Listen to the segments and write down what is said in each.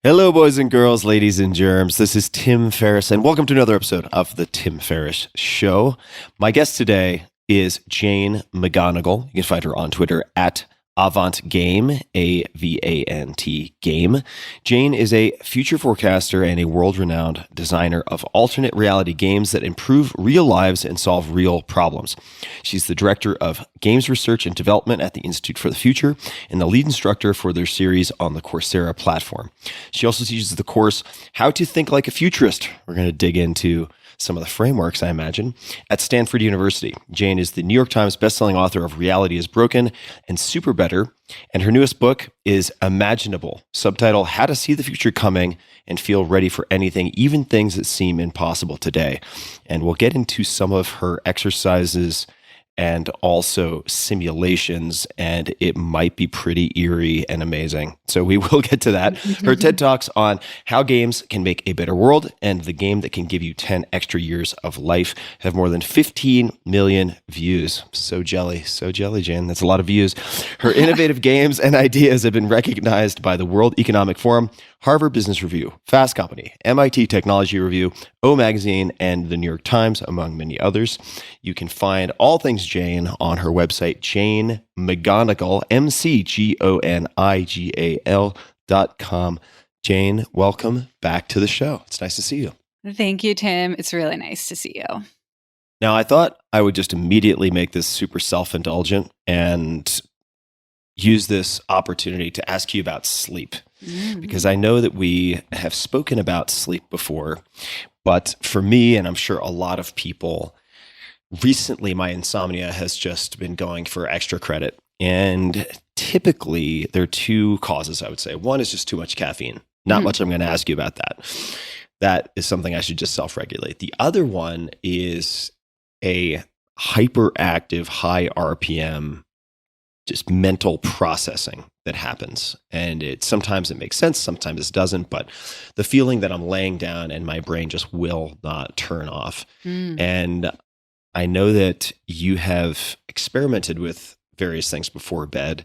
Hello, boys and girls, ladies and germs. This is Tim Ferriss, and welcome to another episode of The Tim Ferriss Show. My guest today is Jane McGonigal. You can find her on Twitter at AvantGame, A-V-A-N-T Game. Jane is a future forecaster and a world-renowned designer of alternate reality games that improve real lives and solve real problems. She's the director of games research and development at the Institute for the Future and the lead instructor for their series on the Coursera platform. She also teaches the course, How to Think Like a Futurist. We're going to dig into some of the frameworks, I imagine, at Stanford University. Jane is the New York Times bestselling author of Reality is Broken and SuperBetter, and her newest book is Imaginative, subtitle How to See the Future Coming and Feel Ready for Anything, Even Things That Seem Impossible Today. And we'll get into some of her exercises and also simulations, and it might be pretty eerie and amazing. So we will get to that. Her TED Talks on how games can make a better world and the game that can give you 10 extra years of life have more than 15 million views. So jelly, Jan. That's a lot of views. Her innovative games and ideas have been recognized by the World Economic Forum, Harvard Business Review, Fast Company, MIT Technology Review, O Magazine, and the New York Times, among many others. You can find all things Jane on her website, Jane McGonigal, McGonigal.com. Jane, welcome back to the show. It's nice to see you. Thank you, Tim. It's really nice to see you. Now, I thought I would just immediately make this super self-indulgent and use this opportunity to ask you about sleep. Because I know that we have spoken about sleep before, but for me, and I'm sure a lot of people, recently my insomnia has just been going for extra credit. And typically there are two causes, I would say. One is just too much caffeine. Not much I'm going to ask you about that. That is something I should just self-regulate. The other one is a hyperactive, high RPM, just mental processing that happens. And sometimes it makes sense, sometimes it doesn't, but the feeling that I'm laying down and my brain just will not turn off. And I know that you have experimented with various things before bed.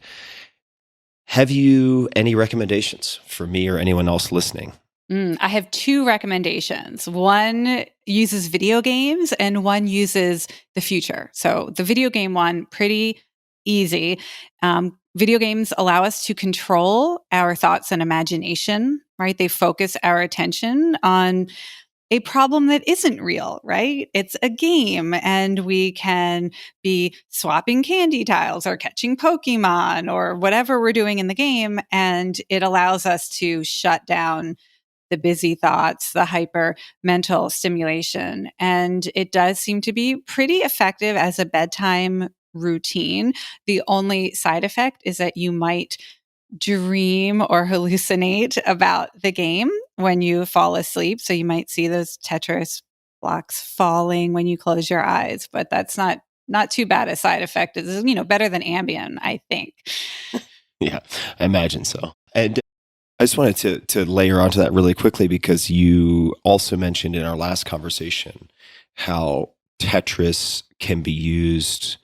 Have you any recommendations for me or anyone else listening? I have two recommendations. One uses video games and one uses the future. So the video game one, pretty easy. Video games allow us to control our thoughts and imagination, right? They focus our attention on a problem that isn't real, right? It's a game, and we can be swapping candy tiles or catching Pokemon or whatever we're doing in the game. And it allows us to shut down the busy thoughts, the hyper mental stimulation. And it does seem to be pretty effective as a bedtime routine. The only side effect is that you might dream or hallucinate about the game when you fall asleep. So you might see those Tetris blocks falling when you close your eyes, but that's not too bad a side effect. It's, better than Ambien, I think. Yeah, I imagine so. And I just wanted to layer onto that really quickly, because you also mentioned in our last conversation how Tetris can be used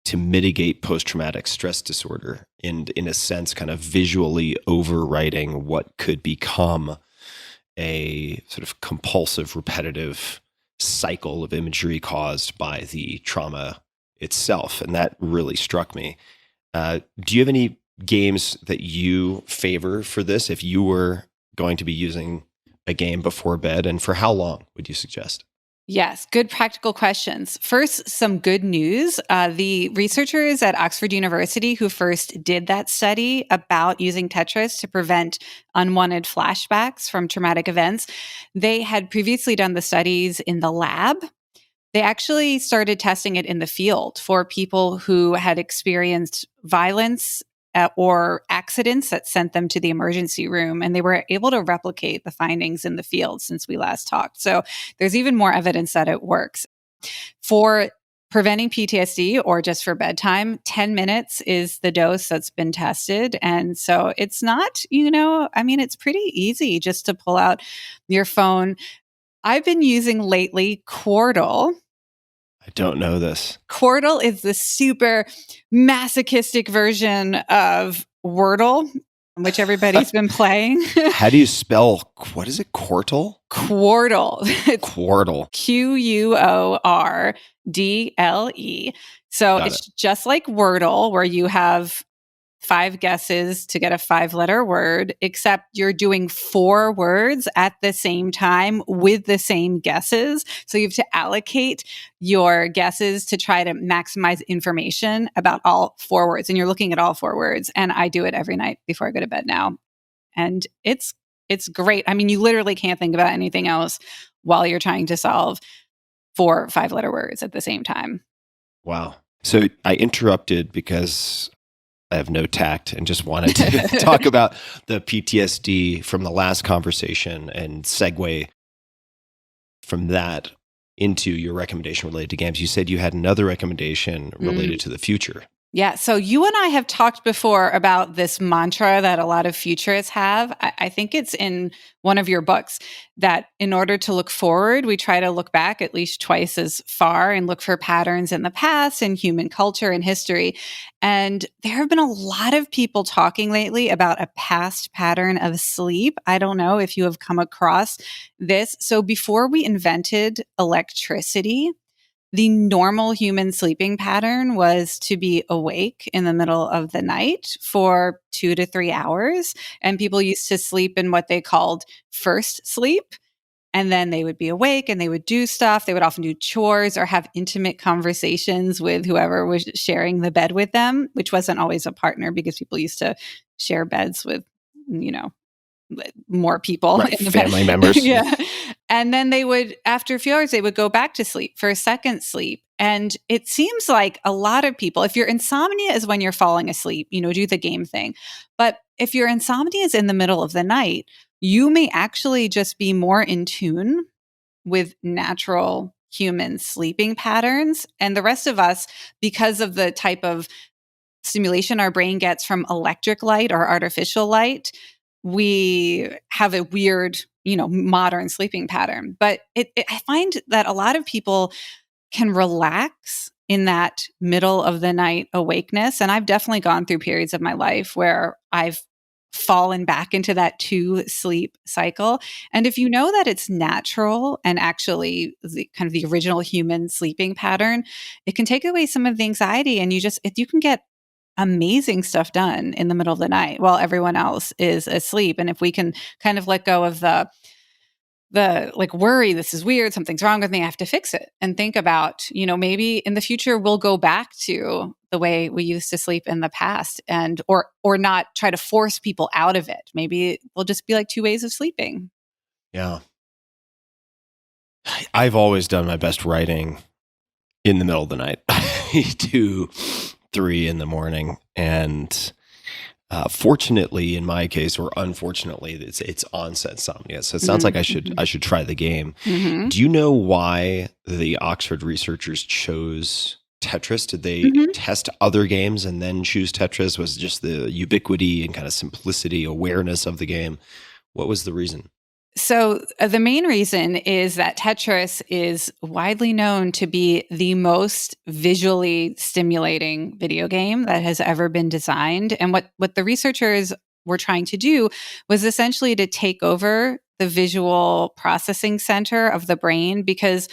to mitigate post-traumatic stress disorder, and in a sense, kind of visually overwriting what could become a sort of compulsive, repetitive cycle of imagery caused by the trauma itself. And that really struck me. Do you have any games that you favor for this if you were going to be using a game before bed, and for how long would you suggest? Yes, good practical questions. First, some good news. The researchers at Oxford University who first did that study about using Tetris to prevent unwanted flashbacks from traumatic events, they had previously done the studies in the lab. They actually started testing it in the field for people who had experienced violence or accidents that sent them to the emergency room, and they were able to replicate the findings in the field since we last talked. So there's even more evidence that it works. For preventing PTSD or just for bedtime, 10 minutes is the dose that's been tested. And so it's not, it's pretty easy just to pull out your phone. I've been using lately Quordle. I don't know this. Quordle is the super masochistic version of Wordle. which everybody's been playing. How do you spell, what is it, Quartle? Quartle. It's Quartle. Quordle. So Got it's just like Wordle, where you have 5 guesses to get a 5-letter word, except you're doing 4 words at the same time with the same guesses. So you have to allocate your guesses to try to maximize information about all 4 words. And you're looking at all 4 words. And I do it every night before I go to bed now. And it's great. I mean, you literally can't think about anything else while you're trying to solve 4 5-letter words at the same time. Wow. So I interrupted because I have no tact and just wanted to talk about the PTSD from the last conversation and segue from that into your recommendation related to games. You said you had another recommendation related to the future. Yeah. So you and I have talked before about this mantra that a lot of futurists have. I think it's in one of your books that in order to look forward, we try to look back at least twice as far and look for patterns in the past in human culture and history. And there have been a lot of people talking lately about a past pattern of sleep. I don't know if you have come across this. So before we invented electricity, the normal human sleeping pattern was to be awake in the middle of the night for 2 to 3 hours. And people used to sleep in what they called first sleep. And then they would be awake and they would do stuff. They would often do chores or have intimate conversations with whoever was sharing the bed with them, which wasn't always a partner because people used to share beds with, more people Right, in the family members. Yeah. And then they would, after a few hours, they would go back to sleep for a second sleep. And it seems like a lot of people, if your insomnia is when you're falling asleep, do the game thing. But if your insomnia is in the middle of the night, you may actually just be more in tune with natural human sleeping patterns. And the rest of us, because of the type of stimulation our brain gets from electric light or artificial light, we have a weird, modern sleeping pattern. But I find that a lot of people can relax in that middle of the night awakeness. And I've definitely gone through periods of my life where I've fallen back into that 2 sleep cycle. And if you know that it's natural and actually the kind of the original human sleeping pattern, it can take away some of the anxiety, and you can get amazing stuff done in the middle of the night while everyone else is asleep. And if we can kind of let go of the like worry, this is weird, something's wrong with me, I have to fix it, and think about, maybe in the future we'll go back to the way we used to sleep in the past, and or not try to force people out of it. Maybe we'll just be like 2 ways of sleeping. Yeah. I've always done my best writing in the middle of the night, 2, 3 in the morning. And fortunately, in my case, or unfortunately, it's onset insomnia. So it sounds like I should try the game. Mm-hmm. Do you know why the Oxford researchers chose Tetris? Did they test other games and then choose Tetris? Was it just the ubiquity and kind of simplicity, awareness of the game? What was the reason? So the main reason is that Tetris is widely known to be the most visually stimulating video game that has ever been designed. And what the researchers were trying to do was essentially to take over the visual processing center of the brain, because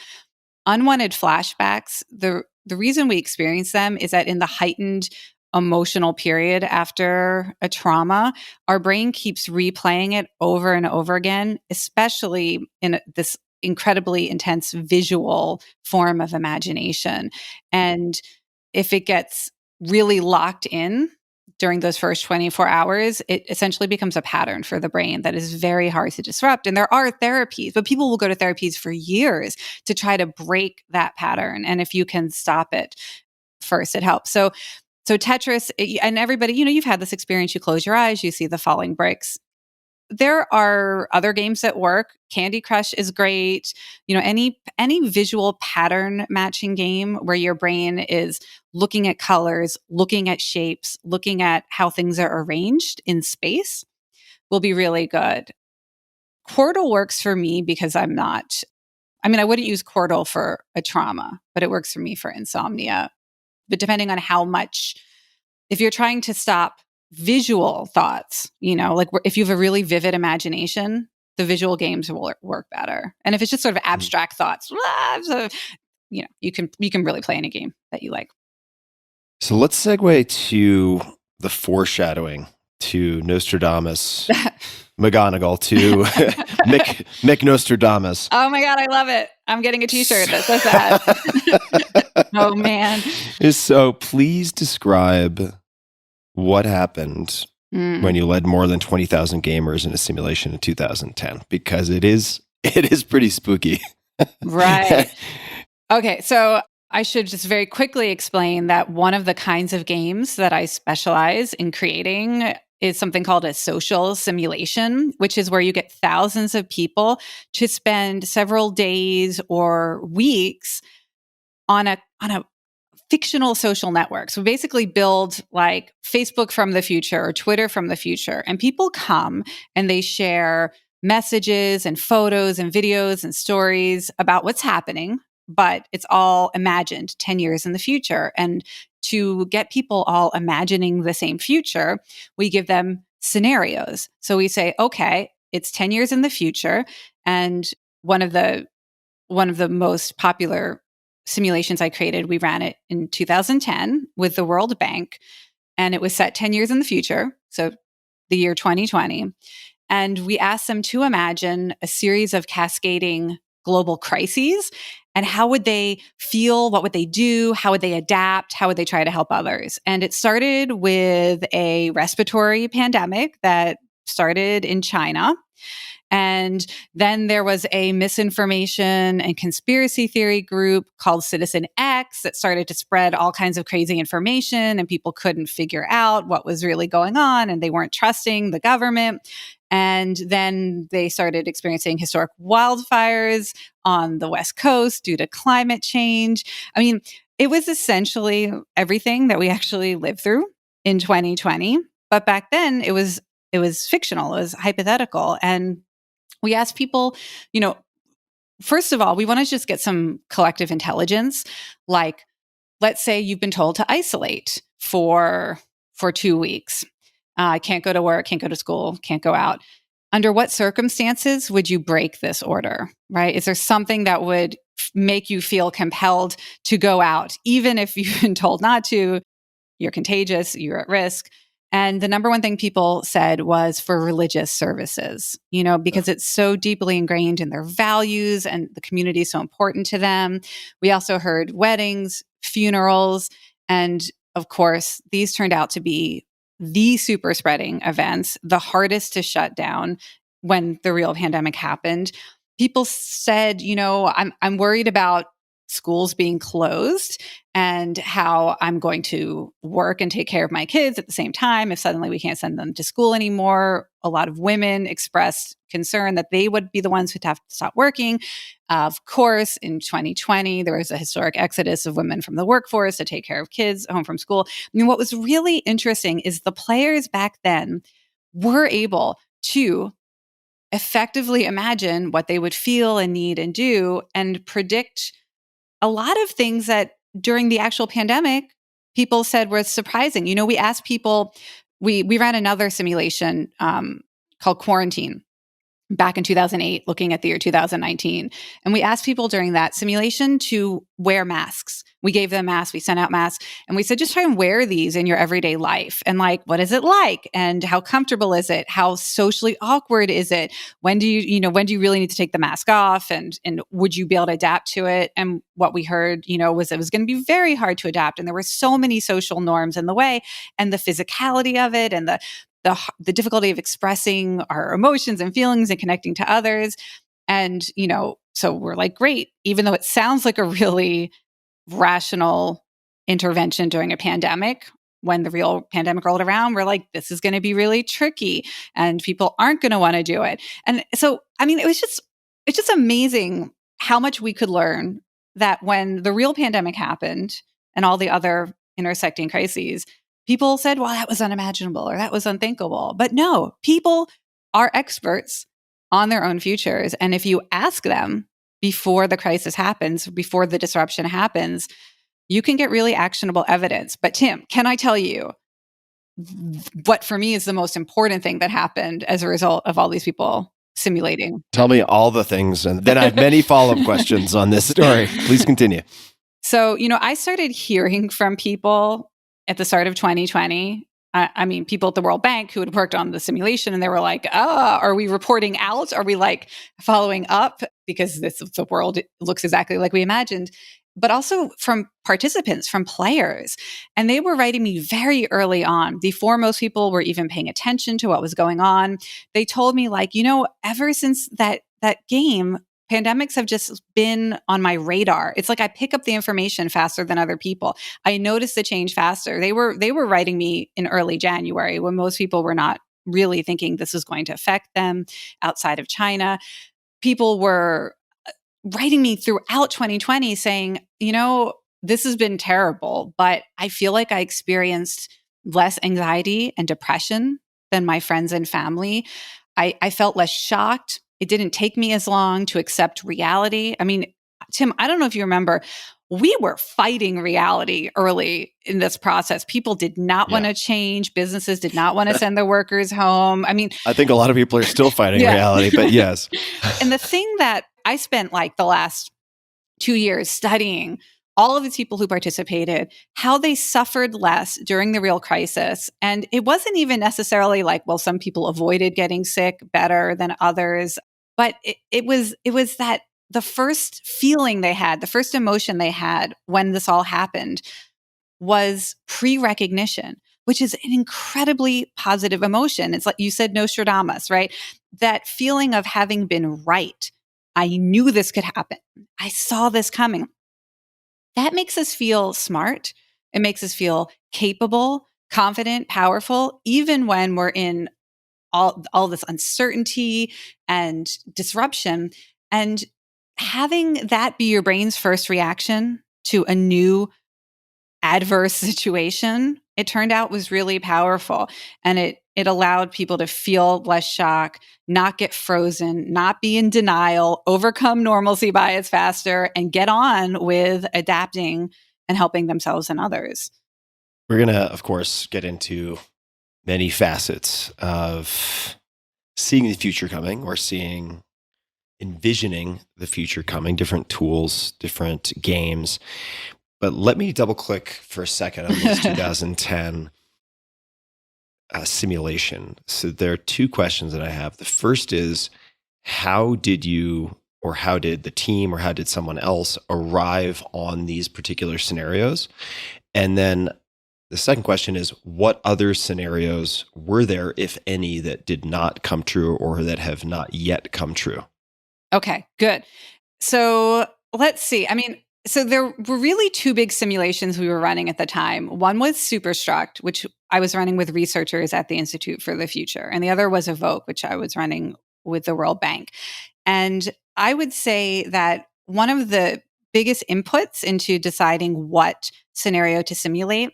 unwanted flashbacks, the reason we experience them is that in the heightened emotional period after a trauma, our brain keeps replaying it over and over again, especially in this incredibly intense visual form of imagination. And if it gets really locked in during those first 24 hours, it essentially becomes a pattern for the brain that is very hard to disrupt. And there are therapies, but people will go to therapies for years to try to break that pattern. And if you can stop it first, it helps. So Tetris, and everybody, you've had this experience, you close your eyes, you see the falling bricks. There are other games that work. Candy Crush is great. Any visual pattern matching game where your brain is looking at colors, looking at shapes, looking at how things are arranged in space will be really good. Quordle works for me because I wouldn't use Quordle for a trauma, but it works for me for insomnia. But depending on how much, if you're trying to stop visual thoughts, like if you have a really vivid imagination, the visual games will work better. And if it's just sort of abstract thoughts, you can really play any game that you like. So let's segue to the foreshadowing to Nostradamus, McGonigal to Mick Nostradamus. Oh my God, I love it. I'm getting a t-shirt that says that. Oh man. So please describe what happened when you led more than 20,000 gamers in a simulation in 2010, because it is pretty spooky. Right. Okay, so I should just very quickly explain that one of the kinds of games that I specialize in creating is something called a social simulation, which is where you get thousands of people to spend several days or weeks on a fictional social network. So basically build like Facebook from the future or Twitter from the future. And people come and they share messages and photos and videos and stories about what's happening, but it's all imagined 10 years in the future. And to get people all imagining the same future, we give them scenarios. So we say, okay, it's 10 years in the future. And one of the most popular simulations I created, we ran it in 2010 with the World Bank, and it was set 10 years in the future, so the year 2020. And we asked them to imagine a series of cascading global crises, and how would they feel? What would they do? How would they adapt? How would they try to help others? And it started with a respiratory pandemic that started in China. And then there was a misinformation and conspiracy theory group called Citizen X that started to spread all kinds of crazy information, and people couldn't figure out what was really going on, and they weren't trusting the government. And then they started experiencing historic wildfires on the West Coast due to climate change. I mean, it was essentially everything that we actually lived through in 2020. But back then it was fictional, it was hypothetical. And we asked people, first of all, we want to just get some collective intelligence. Like, let's say you've been told to isolate for 2 weeks. Can't go to work, can't go to school, can't go out. Under what circumstances would you break this order, right? Is there something that would make you feel compelled to go out, even if you've been told not to? You're contagious, you're at risk. And the number one thing people said was for religious services, because it's so deeply ingrained in their values and the community is so important to them. We also heard weddings, funerals, and of course, these turned out to be the super spreading events, the hardest to shut down when the real pandemic happened. People said, I'm worried about schools being closed and how I'm going to work and take care of my kids at the same time if suddenly we can't send them to school anymore. A lot of women expressed concern that they would be the ones who'd have to stop working. Of course, in 2020, there was a historic exodus of women from the workforce to take care of kids home from school. I mean, what was really interesting is the players back then were able to effectively imagine what they would feel and need and do and predict a lot of things that during the actual pandemic, people said were surprising. We asked people, we ran another simulation called Quarantine back in 2008, looking at the year 2019. And we asked people during that simulation to wear masks. We gave them masks, we sent out masks, and we said, just try and wear these in your everyday life. And what is it like? And how comfortable is it? How socially awkward is it? When do you really need to take the mask off? And would you be able to adapt to it? And what we heard, was it was going to be very hard to adapt. And there were so many social norms in the way, and the physicality of it, and the difficulty of expressing our emotions and feelings and connecting to others. And, so we're like, great, even though it sounds like a really rational intervention during a pandemic, when the real pandemic rolled around, we're like, this is going to be really tricky and people aren't going to want to do it. And so, I mean, it's just amazing how much we could learn that when the real pandemic happened and all the other intersecting crises, people said, well, that was unimaginable or that was unthinkable. But no, people are experts on their own futures. And if you ask them before the crisis happens, before the disruption happens, you can get really actionable evidence. But Tim, can I tell you, what for me is the most important thing that happened as a result of all these people simulating. Tell me all the things, and then I have many follow-up questions on this story. Please continue. So, I started hearing from people at the start of 2020. I mean, people at the World Bank who had worked on the simulation, and they were like, are we reporting out? Are we like following up? Because the world looks exactly like we imagined. But also from participants, from players. And they were writing me very early on, before most people were even paying attention to what was going on. They told me like, ever since that game, pandemics have just been on my radar. It's like I pick up the information faster than other people. I notice the change faster. They were writing me in early January when most people were not really thinking this was going to affect them outside of China. People were writing me throughout 2020 saying, this has been terrible, but I feel like I experienced less anxiety and depression than my friends and family. I felt less shocked. It didn't take me as long to accept reality. I mean, Tim, I don't know if you remember, we were fighting reality early in this process. People did not want to change. Businesses did not want to send their workers home. I mean, I think a lot of people are still fighting reality, but yes. And the thing that I spent like the last 2 years studying all of these people who participated, how they suffered less during the real crisis. And it wasn't even necessarily like, well, some people avoided getting sick better than others, but it was that the first feeling they had, the first emotion they had when this all happened was pre-recognition, which is an incredibly positive emotion. It's like you said, Nostradamus, right? That feeling of having been right. I knew this could happen. I saw this coming. That makes us feel smart. It makes us feel capable, confident, powerful, even when we're in all this uncertainty and disruption. And having that be your brain's first reaction to a new adverse situation, it turned out was really powerful. And it allowed people to feel less shock, not get frozen, not be in denial, overcome normalcy bias faster, and get on with adapting and helping themselves and others. We're going to, of course, get into many facets of seeing the future coming or envisioning the future coming, different tools, different games. But let me double click for a second on this 2010 simulation. So there are two questions that I have. The first is, how did you, or how did the team, or how did someone else arrive on these particular scenarios? And then the second question is, what other scenarios were there, if any, that did not come true or that have not yet come true? Okay, good. So let's see. I mean, so there were really two big simulations we were running at the time. One was Superstruct, which I was running with researchers at the Institute for the Future. And the other was Evoke, which I was running with the World Bank. And I would say that one of the biggest inputs into deciding what scenario to simulate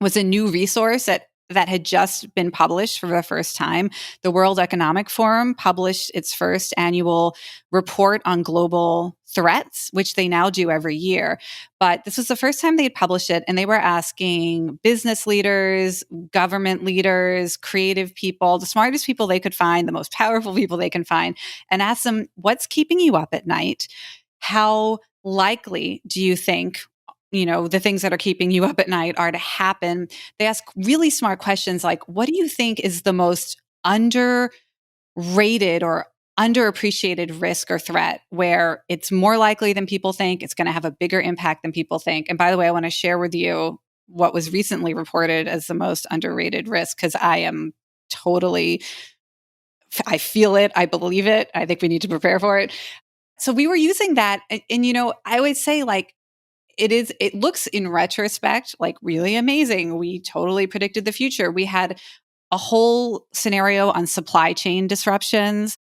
was a new resource that had just been published for the first time. The World Economic Forum published its first annual report on global threats, which they now do every year. But this was the first time they had published it, and they were asking business leaders, government leaders, creative people, the smartest people they could find, the most powerful people they can find, and ask them, what's keeping you up at night? How likely do you think the things that are keeping you up at night are to happen? They ask really smart questions like, what do you think is the most underrated or underappreciated risk or threat, where it's more likely than people think, it's going to have a bigger impact than people think? And by the way, I want to share with you what was recently reported as the most underrated risk, because I feel it, I believe it, I think we need to prepare for it. So we were using that. And I always say, like, it looks in retrospect like really amazing. We totally predicted the future. We had a whole scenario on supply chain disruptions.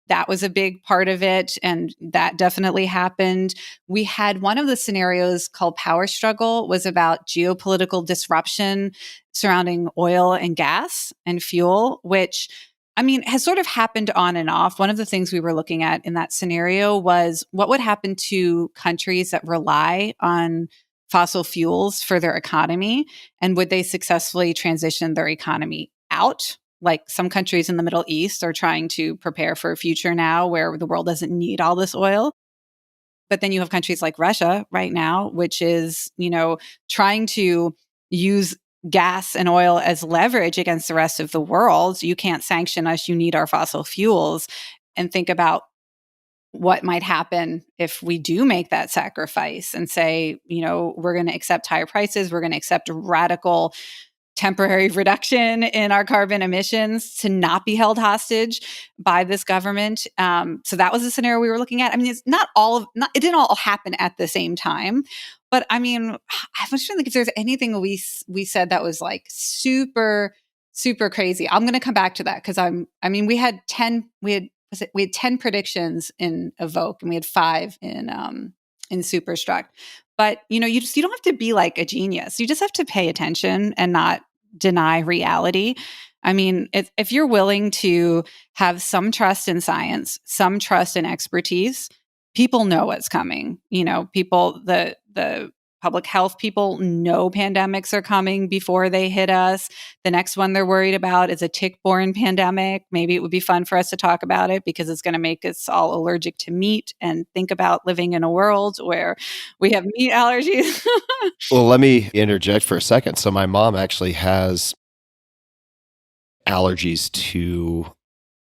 That was a big part of it, and that definitely happened. We had one of the scenarios called Power Struggle, was about geopolitical disruption surrounding oil and gas and fuel, which has sort of happened on and off. One of the things we were looking at in that scenario was what would happen to countries that rely on fossil fuels for their economy? And would they successfully transition their economy out? Like some countries in the Middle East are trying to prepare for a future now where the world doesn't need all this oil. But then you have countries like Russia right now, which is, trying to use gas and oil as leverage against the rest of the world. You can't sanction us. You need our fossil fuels. And think about what might happen if we do make that sacrifice and say, we're going to accept higher prices. We're going to accept radical temporary reduction in our carbon emissions to not be held hostage by this government. So that was the scenario we were looking at. I mean, it's it didn't all happen at the same time. But I mean, I was trying to think if there's anything we said that was like super, super crazy. I'm going to come back to that because we had 10 predictions in Evoke and we had 5 in Superstruct. But you don't have to be like a genius. You just have to pay attention and not deny reality. I mean, if you're willing to have some trust in science, some trust in expertise, people know what's coming. The public health people know pandemics are coming before they hit us. The next one they're worried about is a tick-borne pandemic. Maybe it would be fun for us to talk about it because it's going to make us all allergic to meat and think about living in a world where we have meat allergies. Well, let me interject for a second. So my mom actually has allergies to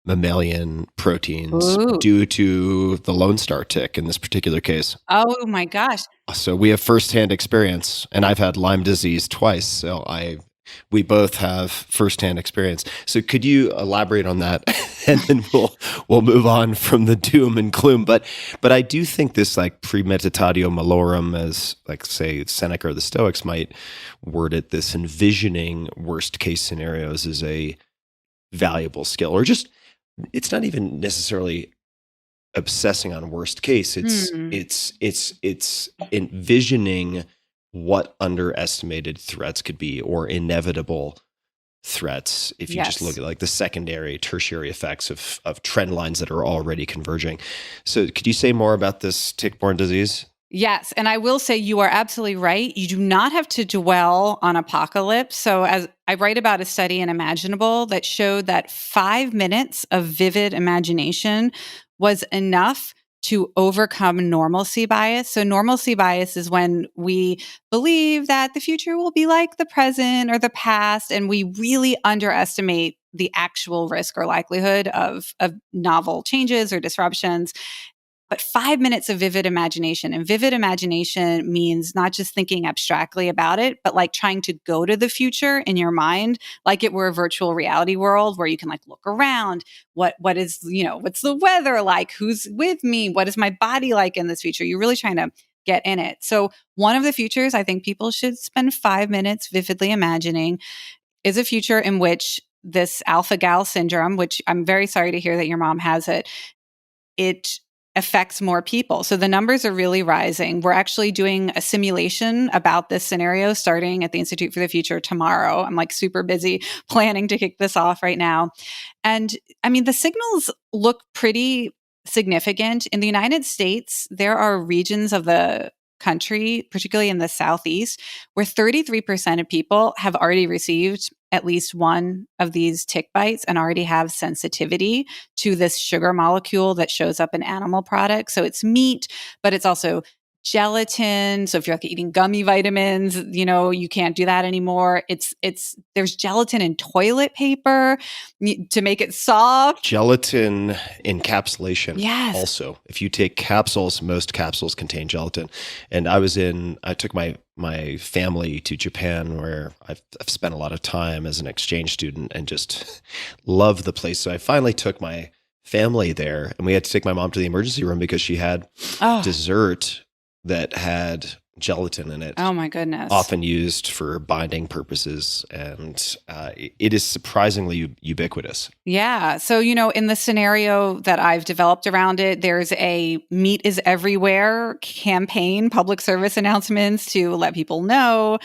mammalian proteins due to the Lone Star tick in this particular case. Oh my gosh. So we have firsthand experience, and I've had Lyme disease twice. So we both have firsthand experience. So could you elaborate on that? And then we'll move on from the doom and gloom. But I do think this like premeditatio malorum, as like say Seneca or the Stoics might word it, this envisioning worst case scenarios is a valuable skill, or just it's not even necessarily obsessing on worst case. It's envisioning what underestimated threats could be or inevitable threats if you just look at like the secondary, tertiary effects of trend lines that are already converging. So could you say more about this tick-borne disease? Yes. And I will say you are absolutely right. You do not have to dwell on apocalypse. So as I write about a study in Imaginable that showed that 5 minutes of vivid imagination was enough to overcome normalcy bias. So normalcy bias is when we believe that the future will be like the present or the past, and we really underestimate the actual risk or likelihood of novel changes or disruptions. But 5 minutes of vivid imagination, and vivid imagination means not just thinking abstractly about it, but like trying to go to the future in your mind, like it were a virtual reality world where you can like look around. What is, what's the weather like? Who's with me? What is my body like in this future? You're really trying to get in it. So one of the futures I think people should spend 5 minutes vividly imagining is a future in which this alpha-gal syndrome, which I'm very sorry to hear that your mom has it affects more people. So the numbers are really rising. We're actually doing a simulation about this scenario starting at the Institute for the Future tomorrow. I'm like super busy planning to kick this off right now. And I mean, the signals look pretty significant. In the United States, there are regions of the country, particularly in the Southeast, where 33% of people have already received at least one of these tick bites and already have sensitivity to this sugar molecule that shows up in animal products. So it's meat, but it's also gelatin. So if you're like eating gummy vitamins, you can't do that anymore. There's gelatin in toilet paper to make it soft. Gelatin encapsulation. Yes. Also, if you take capsules, most capsules contain gelatin. And I took my family to Japan, where I've spent a lot of time as an exchange student and just love the place. So I finally took my family there, and we had to take my mom to the emergency room because she had dessert that had gelatin in it. Oh my goodness. Often used for binding purposes. And it is surprisingly ubiquitous. Yeah. So, in the scenario that I've developed around it, there's a meat is everywhere campaign, public service announcements to let people know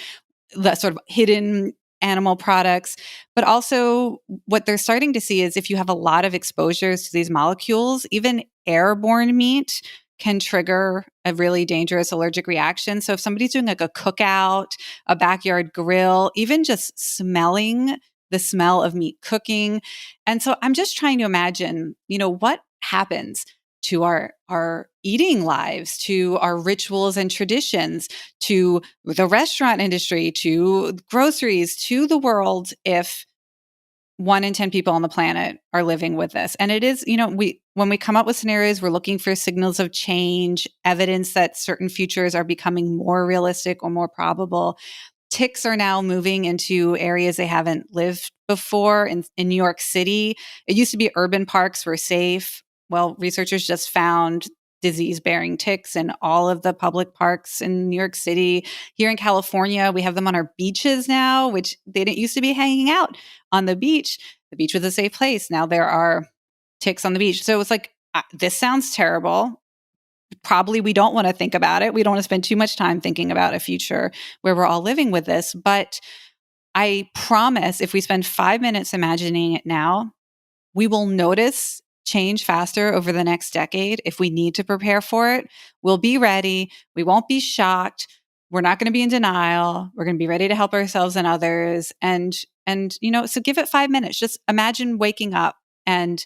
the sort of hidden animal products. But also what they're starting to see is if you have a lot of exposures to these molecules, even airborne meat can trigger a really dangerous allergic reaction. So if somebody's doing like a cookout, a backyard grill, even just smelling the smell of meat cooking. And so I'm just trying to imagine, what happens to our eating lives, to our rituals and traditions, to the restaurant industry, to groceries, to the world, if 1 in 10 people on the planet are living with this. And it is, when we come up with scenarios, we're looking for signals of change, evidence that certain futures are becoming more realistic or more probable. Ticks are now moving into areas they haven't lived before. In New York City, it used to be urban parks were safe. Well, researchers just found disease-bearing ticks in all of the public parks in New York City. Here in California, we have them on our beaches now, which they didn't used to be hanging out on the beach. The beach was a safe place. Now there are ticks on the beach. So it's like, this sounds terrible. Probably we don't want to think about it. We don't want to spend too much time thinking about a future where we're all living with this. But I promise if we spend 5 minutes imagining it now, we will notice change faster over the next decade. If we need to prepare for it, we'll be ready. We won't be shocked. We're not going to be in denial. We're going to be ready to help ourselves and others. And so give it 5 minutes. Just imagine waking up and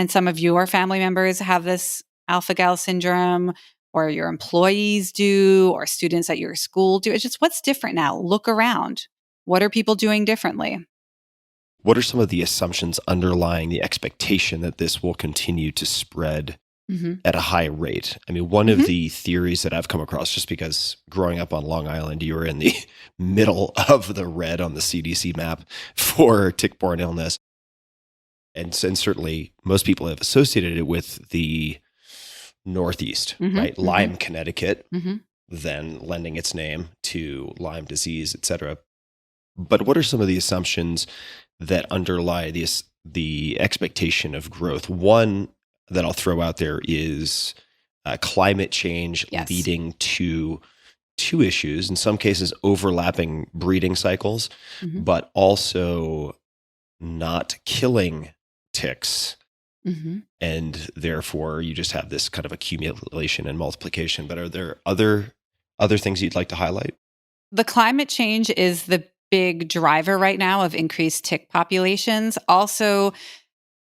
some of your family members have this alpha-gal syndrome, or your employees do, or students at your school do. It's just, what's different now? Look around. What are people doing differently? What are some of the assumptions underlying the expectation that this will continue to spread at a high rate? I mean, one of the theories that I've come across, just because growing up on Long Island, you were in the middle of the red on the CDC map for tick-borne illness. And certainly most people have associated it with the Northeast, right? Lyme, Connecticut, then lending its name to Lyme disease, et cetera. But what are some of the assumptions that underlie the expectation of growth? One that I'll throw out there is climate change leading to two issues, in some cases overlapping breeding cycles, but also not killing ticks. And therefore you just have this kind of accumulation and multiplication. But are there other things you'd like to highlight? The climate change is the big driver right now of increased tick populations. Also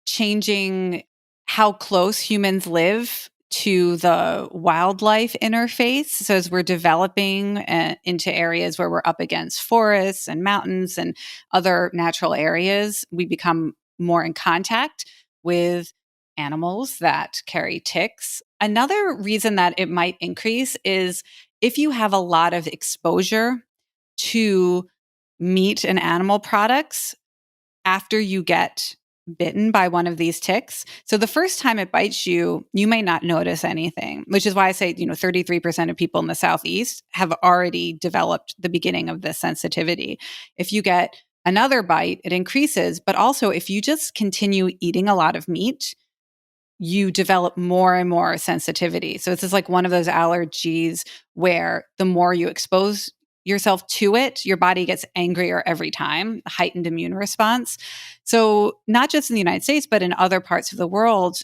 changing how close humans live to the wildlife interface. So as we're developing into areas where we're up against forests and mountains and other natural areas, we become more in contact with animals that carry ticks. Another reason that it might increase is if you have a lot of exposure to meat and animal products after you get bitten by one of these ticks. So the first time it bites you, you may not notice anything, which is why I say, 33% of people in the Southeast have already developed the beginning of this sensitivity. If you get another bite, it increases. But also, if you just continue eating a lot of meat, you develop more and more sensitivity. So it's just like one of those allergies where the more you expose yourself to it, your body gets angrier every time, heightened immune response. So not just in the United States, but in other parts of the world,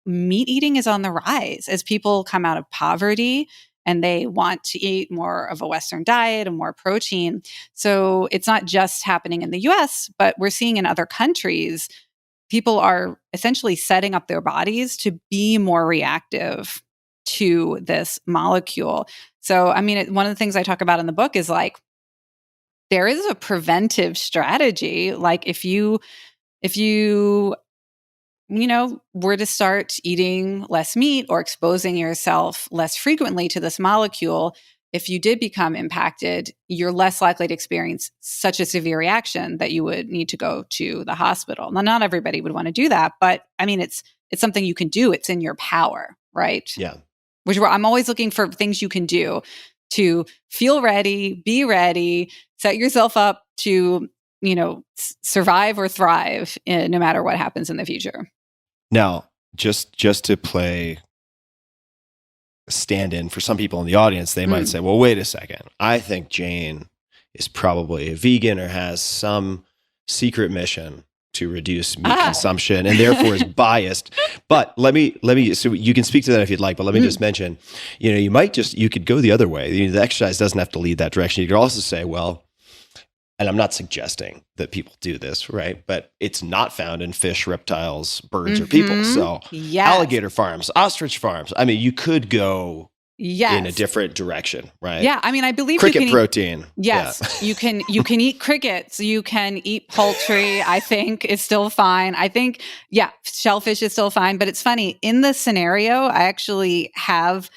meat eating is on the rise as people come out of poverty and they want to eat more of a Western diet and more protein. So it's not just happening in the US, but we're seeing in other countries, people are essentially setting up their bodies to be more reactive to this molecule. So, I mean, one of the things I talk about in the book is like, there is a preventive strategy. Like if you were to start eating less meat or exposing yourself less frequently to this molecule, if you did become impacted, you're less likely to experience such a severe reaction that you would need to go to the hospital. Now, not everybody would want to do that, but I mean, it's something you can do. It's in your power, right? Yeah. Which I'm always looking for things you can do to feel ready, be ready, set yourself up to, survive or thrive no matter what happens in the future. Now, just to play stand-in for some people in the audience, they might say, well, wait a second. I think Jane is probably a vegan or has some secret mission to reduce meat consumption and therefore is biased. But let me, so you can speak to that if you'd like, but let me just mention, you could go the other way. The exercise doesn't have to lead that direction. You could also say, well, and I'm not suggesting that people do this, right? But it's not found in fish, reptiles, birds, or people. So alligator farms, ostrich farms. I mean, you could go in a different direction, right? Yeah, I mean, I believe cricket you can protein. Yes, you can eat crickets. You can eat poultry. I think it's still fine. I think, shellfish is still fine. But it's funny, in the scenario, I actually have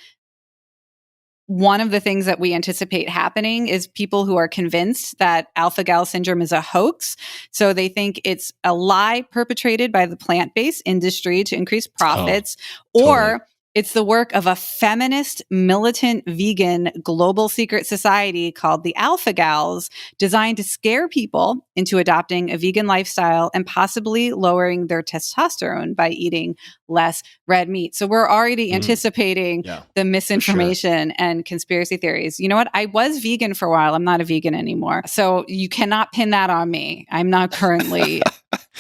one of the things that we anticipate happening is people who are convinced that alpha-gal syndrome is a hoax. So they think it's a lie perpetrated by the plant-based industry to increase profits, or it's the work of a feminist, militant, vegan global secret society called the Alpha Gals, designed to scare people into adopting a vegan lifestyle and possibly lowering their testosterone by eating less red meat. So we're already anticipating the misinformation and conspiracy theories. You know what? I was vegan for a while. I'm not a vegan anymore. So you cannot pin that on me. I'm not currently...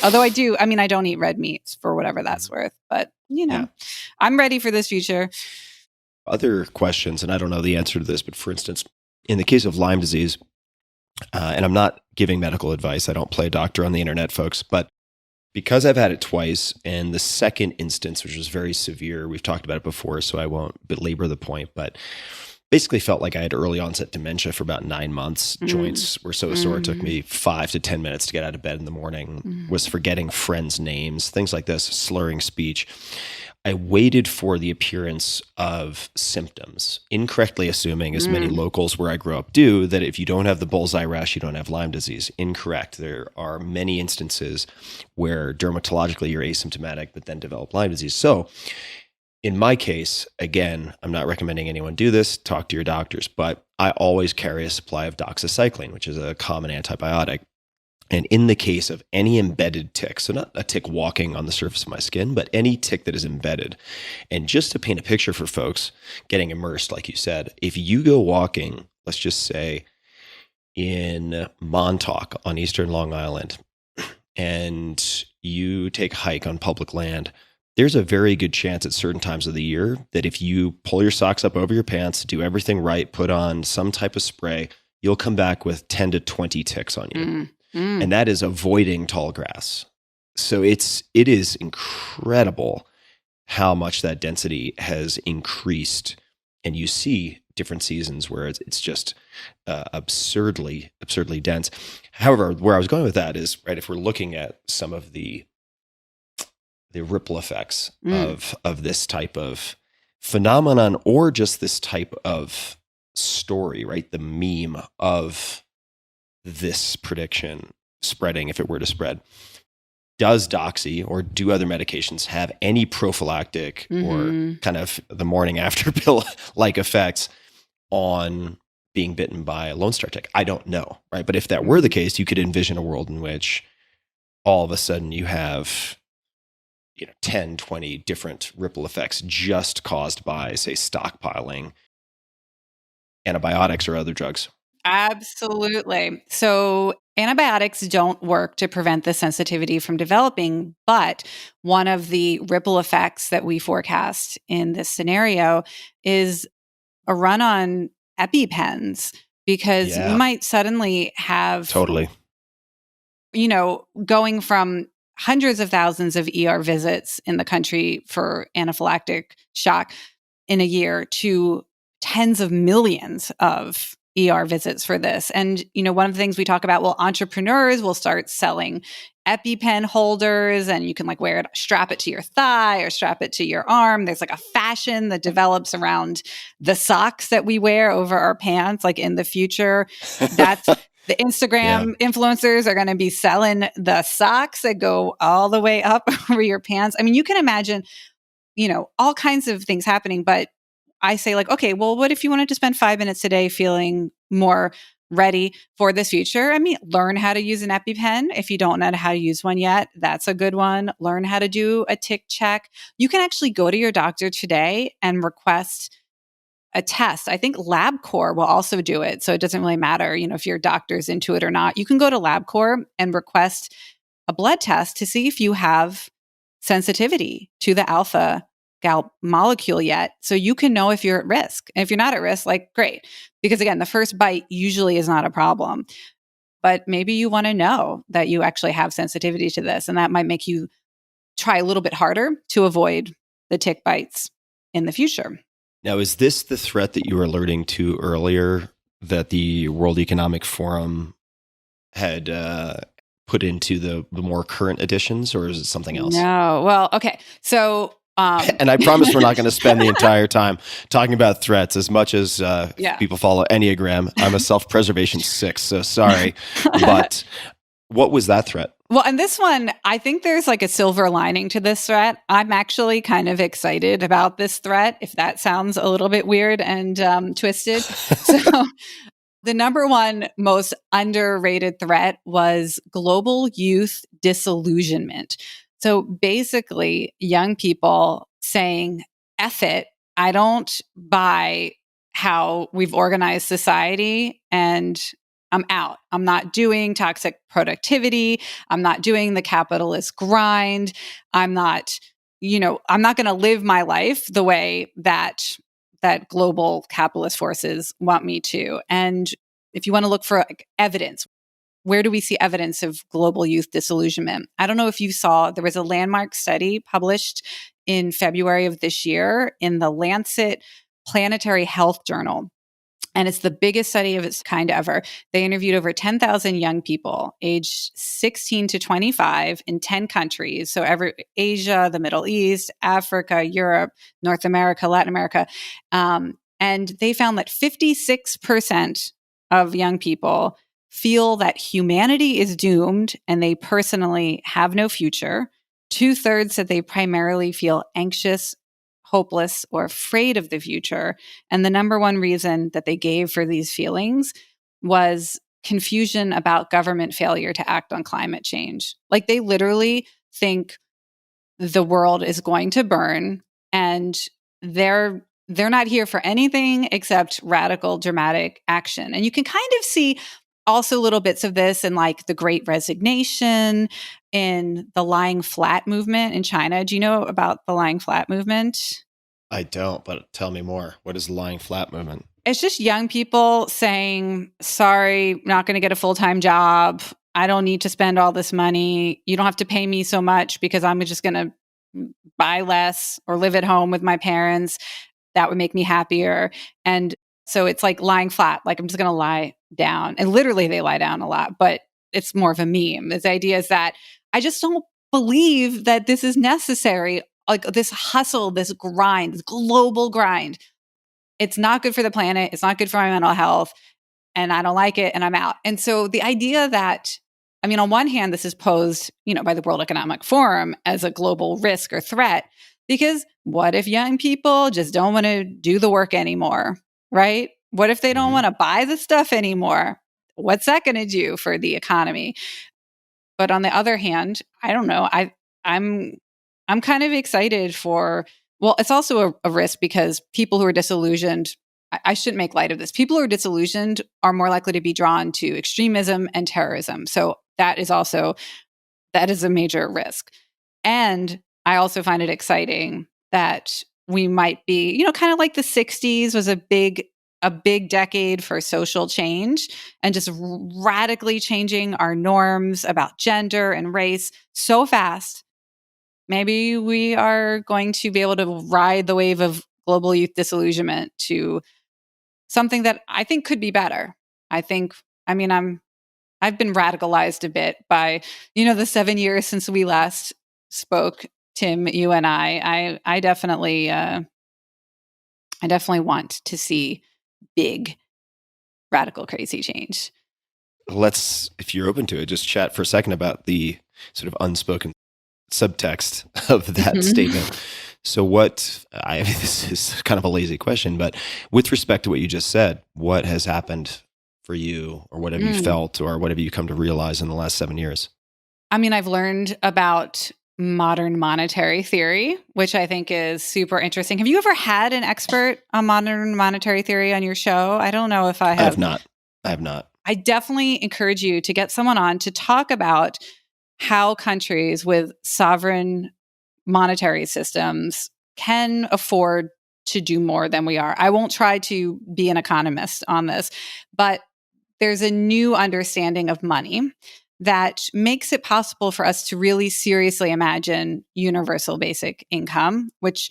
Although I don't eat red meats for whatever that's worth, but I'm ready for this future. Other questions, and I don't know the answer to this, but for instance, in the case of Lyme disease, and I'm not giving medical advice, I don't play doctor on the internet, folks, but because I've had it twice, and the second instance, which was very severe, we've talked about it before, so I won't belabor the point, but basically felt like I had early onset dementia for about 9 months. Joints were so sore. It took me 5 to 10 minutes to get out of bed in the morning, was forgetting friends' names, things like this, slurring speech. I waited for the appearance of symptoms, incorrectly assuming, as many locals where I grew up do, that if you don't have the bullseye rash, you don't have Lyme disease. Incorrect. There are many instances where dermatologically you're asymptomatic, but then develop Lyme disease. So in my case, again, I'm not recommending anyone do this, talk to your doctors, but I always carry a supply of doxycycline, which is a common antibiotic. And in the case of any embedded tick, so not a tick walking on the surface of my skin, but any tick that is embedded. And just to paint a picture for folks getting immersed, like you said, if you go walking, let's just say in Montauk on Eastern Long Island, and you take a hike on public land, there's a very good chance at certain times of the year that if you pull your socks up over your pants, do everything right, put on some type of spray, you'll come back with 10 to 20 ticks on you. And that is avoiding tall grass. So it is incredible how much that density has increased. And you see different seasons where it's just absurdly dense. However, where I was going with that is, right, if we're looking at some of the ripple effects of this type of phenomenon, or just this type of story, right? The meme of this prediction spreading, if it were to spread. Does doxy or do other medications have any prophylactic or kind of the morning after pill like effects on being bitten by a Lone Star tick? I don't know, right? But if that were the case, you could envision a world in which all of a sudden you have 10, 20 different ripple effects just caused by, say, stockpiling antibiotics or other drugs. Absolutely. So antibiotics don't work to prevent the sensitivity from developing, but one of the ripple effects that we forecast in this scenario is a run on EpiPens, because you might suddenly have going from hundreds of thousands of ER visits in the country for anaphylactic shock in a year to tens of millions of ER visits for this. And, one of the things we talk about, entrepreneurs will start selling EpiPen holders, and you can wear it, strap it to your thigh or strap it to your arm. There's a fashion that develops around the socks that we wear over our pants. In the future, that's the Instagram influencers are going to be selling the socks that go all the way up over your pants. I mean, you can imagine, all kinds of things happening, but I say okay, well, what if you wanted to spend 5 minutes a day feeling more ready for this future? I mean, learn how to use an EpiPen. If you don't know how to use one yet, that's a good one. Learn how to do a tick check. You can actually go to your doctor today and request a test. I think LabCorp will also do it. So it doesn't really matter, if your doctor's into it or not. You can go to LabCorp and request a blood test to see if you have sensitivity to the alpha gal molecule yet, so you can know if you're at risk. And if you're not at risk, like, great. Because again, the first bite usually is not a problem. But maybe you want to know that you actually have sensitivity to this, and that might make you try a little bit harder to avoid the tick bites in the future. Now, is this the threat that you were alerting to earlier that the World Economic Forum had put into the more current editions, or is it something else? No. Well, okay. So, and I promise we're not going to spend the entire time talking about threats as much as people follow Enneagram. I'm a self-preservation 6, so sorry. But what was that threat? Well, and this one, I think there's like a silver lining to this threat. I'm actually kind of excited about this threat, if that sounds a little bit weird and twisted. So the number one most underrated threat was global youth disillusionment. So basically, young people saying, F it, I don't buy how we've organized society, and I'm out. I'm not doing toxic productivity. I'm not doing the capitalist grind. I'm not going to live my life the way that global capitalist forces want me to. And if you want to look for evidence, where do we see evidence of global youth disillusionment? I don't know if you saw, there was a landmark study published in February of this year in the Lancet Planetary Health Journal. And it's the biggest study of its kind ever. They interviewed over 10,000 young people aged 16 to 25 in 10 countries. So Asia, the Middle East, Africa, Europe, North America, Latin America. And they found that 56% of young people feel that humanity is doomed and they personally have no future. 2/3 said they primarily feel anxious, hopeless, or afraid of the future. And the number one reason that they gave for these feelings was confusion about government failure to act on climate change. Like, they literally think the world is going to burn, and they're not here for anything except radical, dramatic action. And you can kind of see also little bits of this in like the Great Resignation, in the lying flat movement in China. Do you know about the lying flat movement? I don't, but tell me more. What is the lying flat movement? It's just young people saying, sorry, not going to get a full-time job. I don't need to spend all this money. You don't have to pay me so much because I'm just going to buy less or live at home with my parents. That would make me happier. And so it's like lying flat, like I'm just going to lie down. And literally they lie down a lot, but it's more of a meme. This idea is that I just don't believe that this is necessary. Like this hustle, this grind, this global grind. It's not good for the planet. It's not good for my mental health. And I don't like it, and I'm out. And so the idea that, I mean, on one hand, this is posed, by the World Economic Forum as a global risk or threat, because what if young people just don't want to do the work anymore, right? What if they don't want to buy the stuff anymore? What's that going to do for the economy? But on the other hand, I don't know. I'm kind of excited for, well, it's also a risk because people who are disillusioned, I shouldn't make light of this. People who are disillusioned are more likely to be drawn to extremism and terrorism. So that is a major risk. And I also find it exciting that we might be, kind of like the 60s was a big decade for social change and just radically changing our norms about gender and race so fast. Maybe we are going to be able to ride the wave of global youth disillusionment to something that I think could be better. I've been radicalized a bit by, the 7 years since we last spoke, Tim, you and I definitely want to see big, radical, crazy change. Let's, if you're open to it, just chat for a second about the sort of unspoken subtext of that statement. So this is kind of a lazy question, but with respect to what you just said, what has happened for you, or what have you felt, or what have you come to realize in the last 7 years? I mean, I've learned about modern monetary theory, which I think is super interesting. Have you ever had an expert on modern monetary theory on your show? I don't know if I have. I have not. I definitely encourage you to get someone on to talk about how countries with sovereign monetary systems can afford to do more than we are. I won't try to be an economist on this, but there's a new understanding of money that makes it possible for us to really seriously imagine universal basic income, which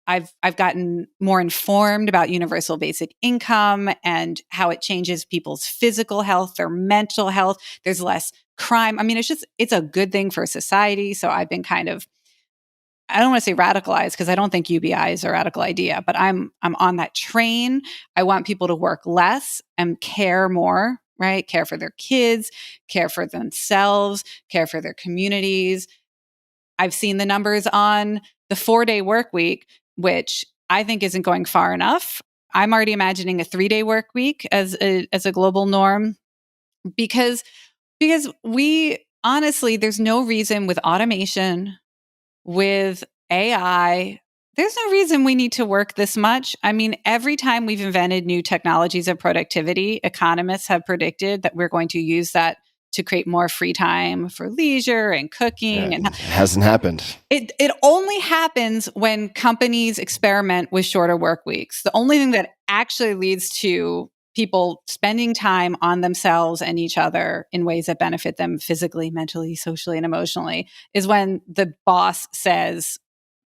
I've gotten more informed about universal basic income and how it changes people's physical health, their mental health. There's less crime. I mean, it's a good thing for society. So I've been kind of, I don't want to say radicalized because I don't think UBI is a radical idea, but I'm on that train. I want people to work less and care more, right? Care for their kids, care for themselves, care for their communities. I've seen the numbers on the 4-day work week, which I think isn't going far enough. I'm already imagining a 3-day work week as a global norm because we honestly, there's no reason with automation, with AI, there's no reason we need to work this much. I mean, every time we've invented new technologies of productivity, economists have predicted that we're going to use that to create more free time for leisure and cooking. And it hasn't happened. it only happens when companies experiment with shorter work weeks. The only thing that actually leads to people spending time on themselves and each other in ways that benefit them physically, mentally, socially, and emotionally is when the boss says,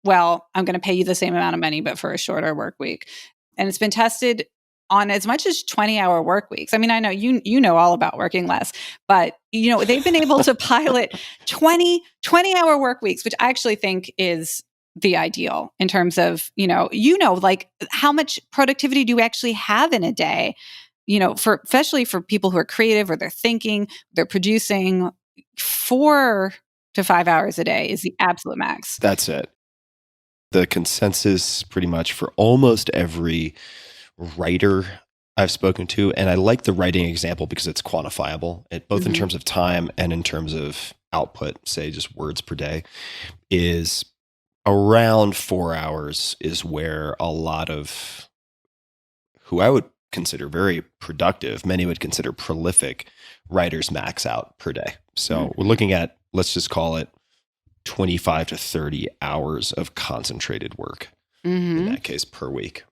well, I'm going to pay you the same amount of money, but for a shorter work week. And it's been tested on as much as 20-hour work weeks. I mean, I know you know all about working less, but they've been able to pilot 20-hour work weeks, which I actually think is the ideal in terms of, like how much productivity do we actually have in a day? Especially for people who are creative or they're thinking, they're producing, 4 to 5 hours a day is the absolute max. That's it. The consensus pretty much for almost every writer I've spoken to, and I like the writing example because it's quantifiable, both in terms of time and in terms of output, say just words per day, is around 4 hours is where a lot of who I would consider very productive, many would consider prolific writers max out per day. So we're looking at, let's just call it 25 to 30 hours of concentrated work in that case per week.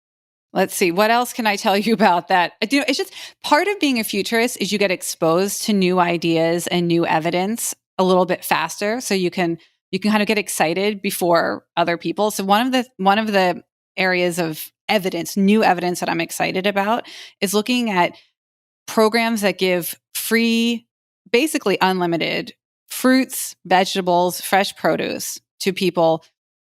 Let's see. What else can I tell you about that? It's just part of being a futurist is you get exposed to new ideas and new evidence a little bit faster. So you can kind of get excited before other people. So one of the areas of evidence, new evidence that I'm excited about is looking at programs that give free, basically unlimited fruits, vegetables, fresh produce to people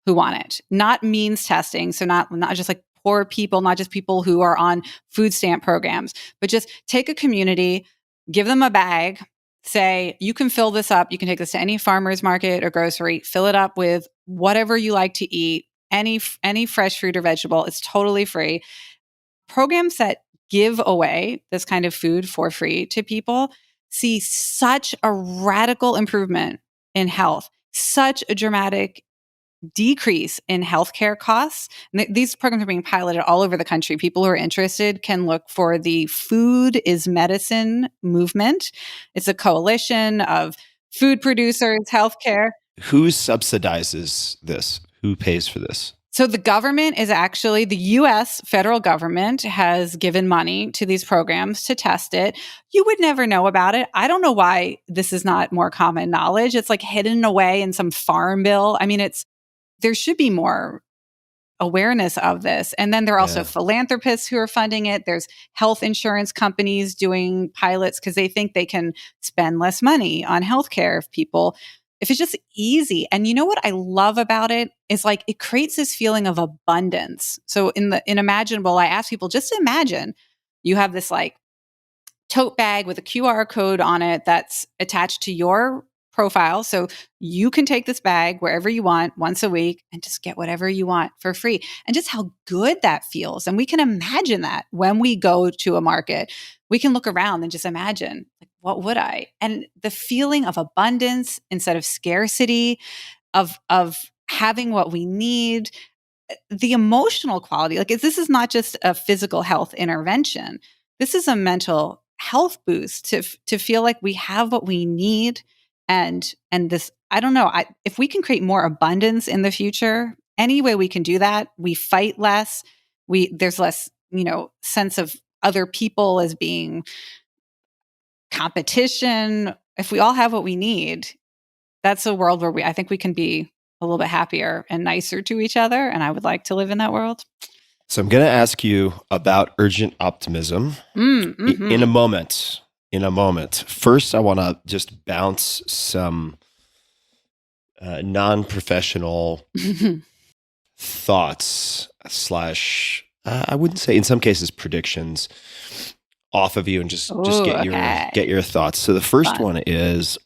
who want it. Not means testing. So not just like poor people, not just people who are on food stamp programs, but just take a community, give them a bag, say, you can fill this up. You can take this to any farmer's market or grocery, fill it up with whatever you like to eat, any fresh fruit or vegetable. It's totally free. Programs that give away this kind of food for free to people see such a radical improvement in health, such a dramatic decrease in healthcare costs. These programs are being piloted all over the country. People who are interested can look for the Food is Medicine movement. It's a coalition of food producers, healthcare. Who subsidizes this? Who pays for this? So the government is actually, the US federal government has given money to these programs to test it. You would never know about it. I don't know why this is not more common knowledge. It's like hidden away in some farm bill. I mean, there should be more awareness of this. And then there are also philanthropists who are funding it. There's health insurance companies doing pilots because they think they can spend less money on healthcare if it's just easy. And you know what I love about it is like it creates this feeling of abundance. So in Imaginable, I ask people, just imagine you have this like tote bag with a QR code on it that's attached to your profile. So you can take this bag wherever you want once a week and just get whatever you want for free. And just how good that feels. And we can imagine that when we go to a market, we can look around and just imagine, like, what would I? And the feeling of abundance instead of scarcity, of having what we need, the emotional quality. Like this is not just a physical health intervention. This is a mental health boost to feel like we have what we need And this, I don't know, if we can create more abundance in the future, any way we can do that, we fight less. There's less, sense of other people as being competition. If we all have what we need, that's a world where I think we can be a little bit happier and nicer to each other. And I would like to live in that world. So I'm going to ask you about urgent optimism in a moment. First, I want to just bounce some non-professional thoughts / I wouldn't say, in some cases, predictions off of you, and just get your thoughts. So the first one is,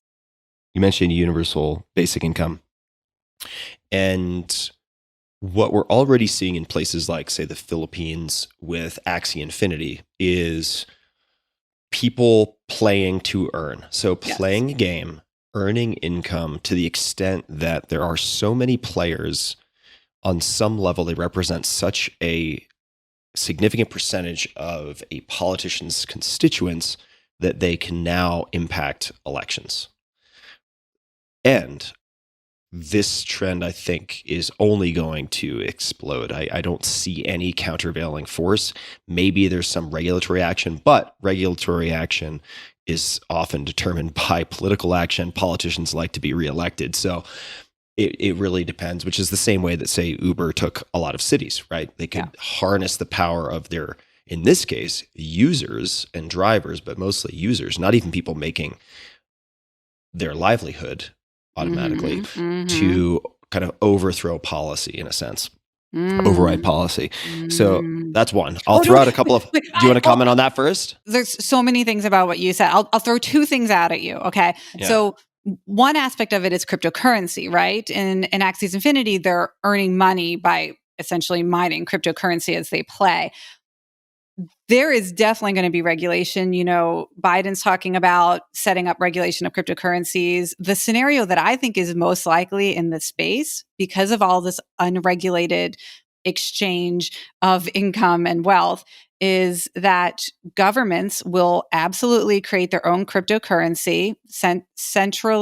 you mentioned universal basic income, and what we're already seeing in places like, say, the Philippines with Axie Infinity is people playing to earn. So playing a game, earning income to the extent that there are so many players. On some level, they represent such a significant percentage of a politician's constituents that they can now impact elections. And this trend, I think, is only going to explode. I don't see any countervailing force. Maybe there's some regulatory action, but regulatory action is often determined by political action. Politicians like to be reelected. So it really depends, which is the same way that, say, Uber took a lot of cities, right? They could harness the power of their, in this case, users and drivers, but mostly users, not even people making their livelihood automatically, to kind of overthrow policy in a sense, override policy. So that's one. I'll throw out a couple of, do you want to comment on that first? There's so many things about what you said. I'll throw two things out at you. Okay. Yeah. So one aspect of it is cryptocurrency, right? In Axie Infinity, they're earning money by essentially mining cryptocurrency as they play. There is definitely going to be regulation. Biden's talking about setting up regulation of cryptocurrencies. The scenario that I think is most likely in this space, because of all this unregulated exchange of income and wealth, is that governments will absolutely create their own cryptocurrency, central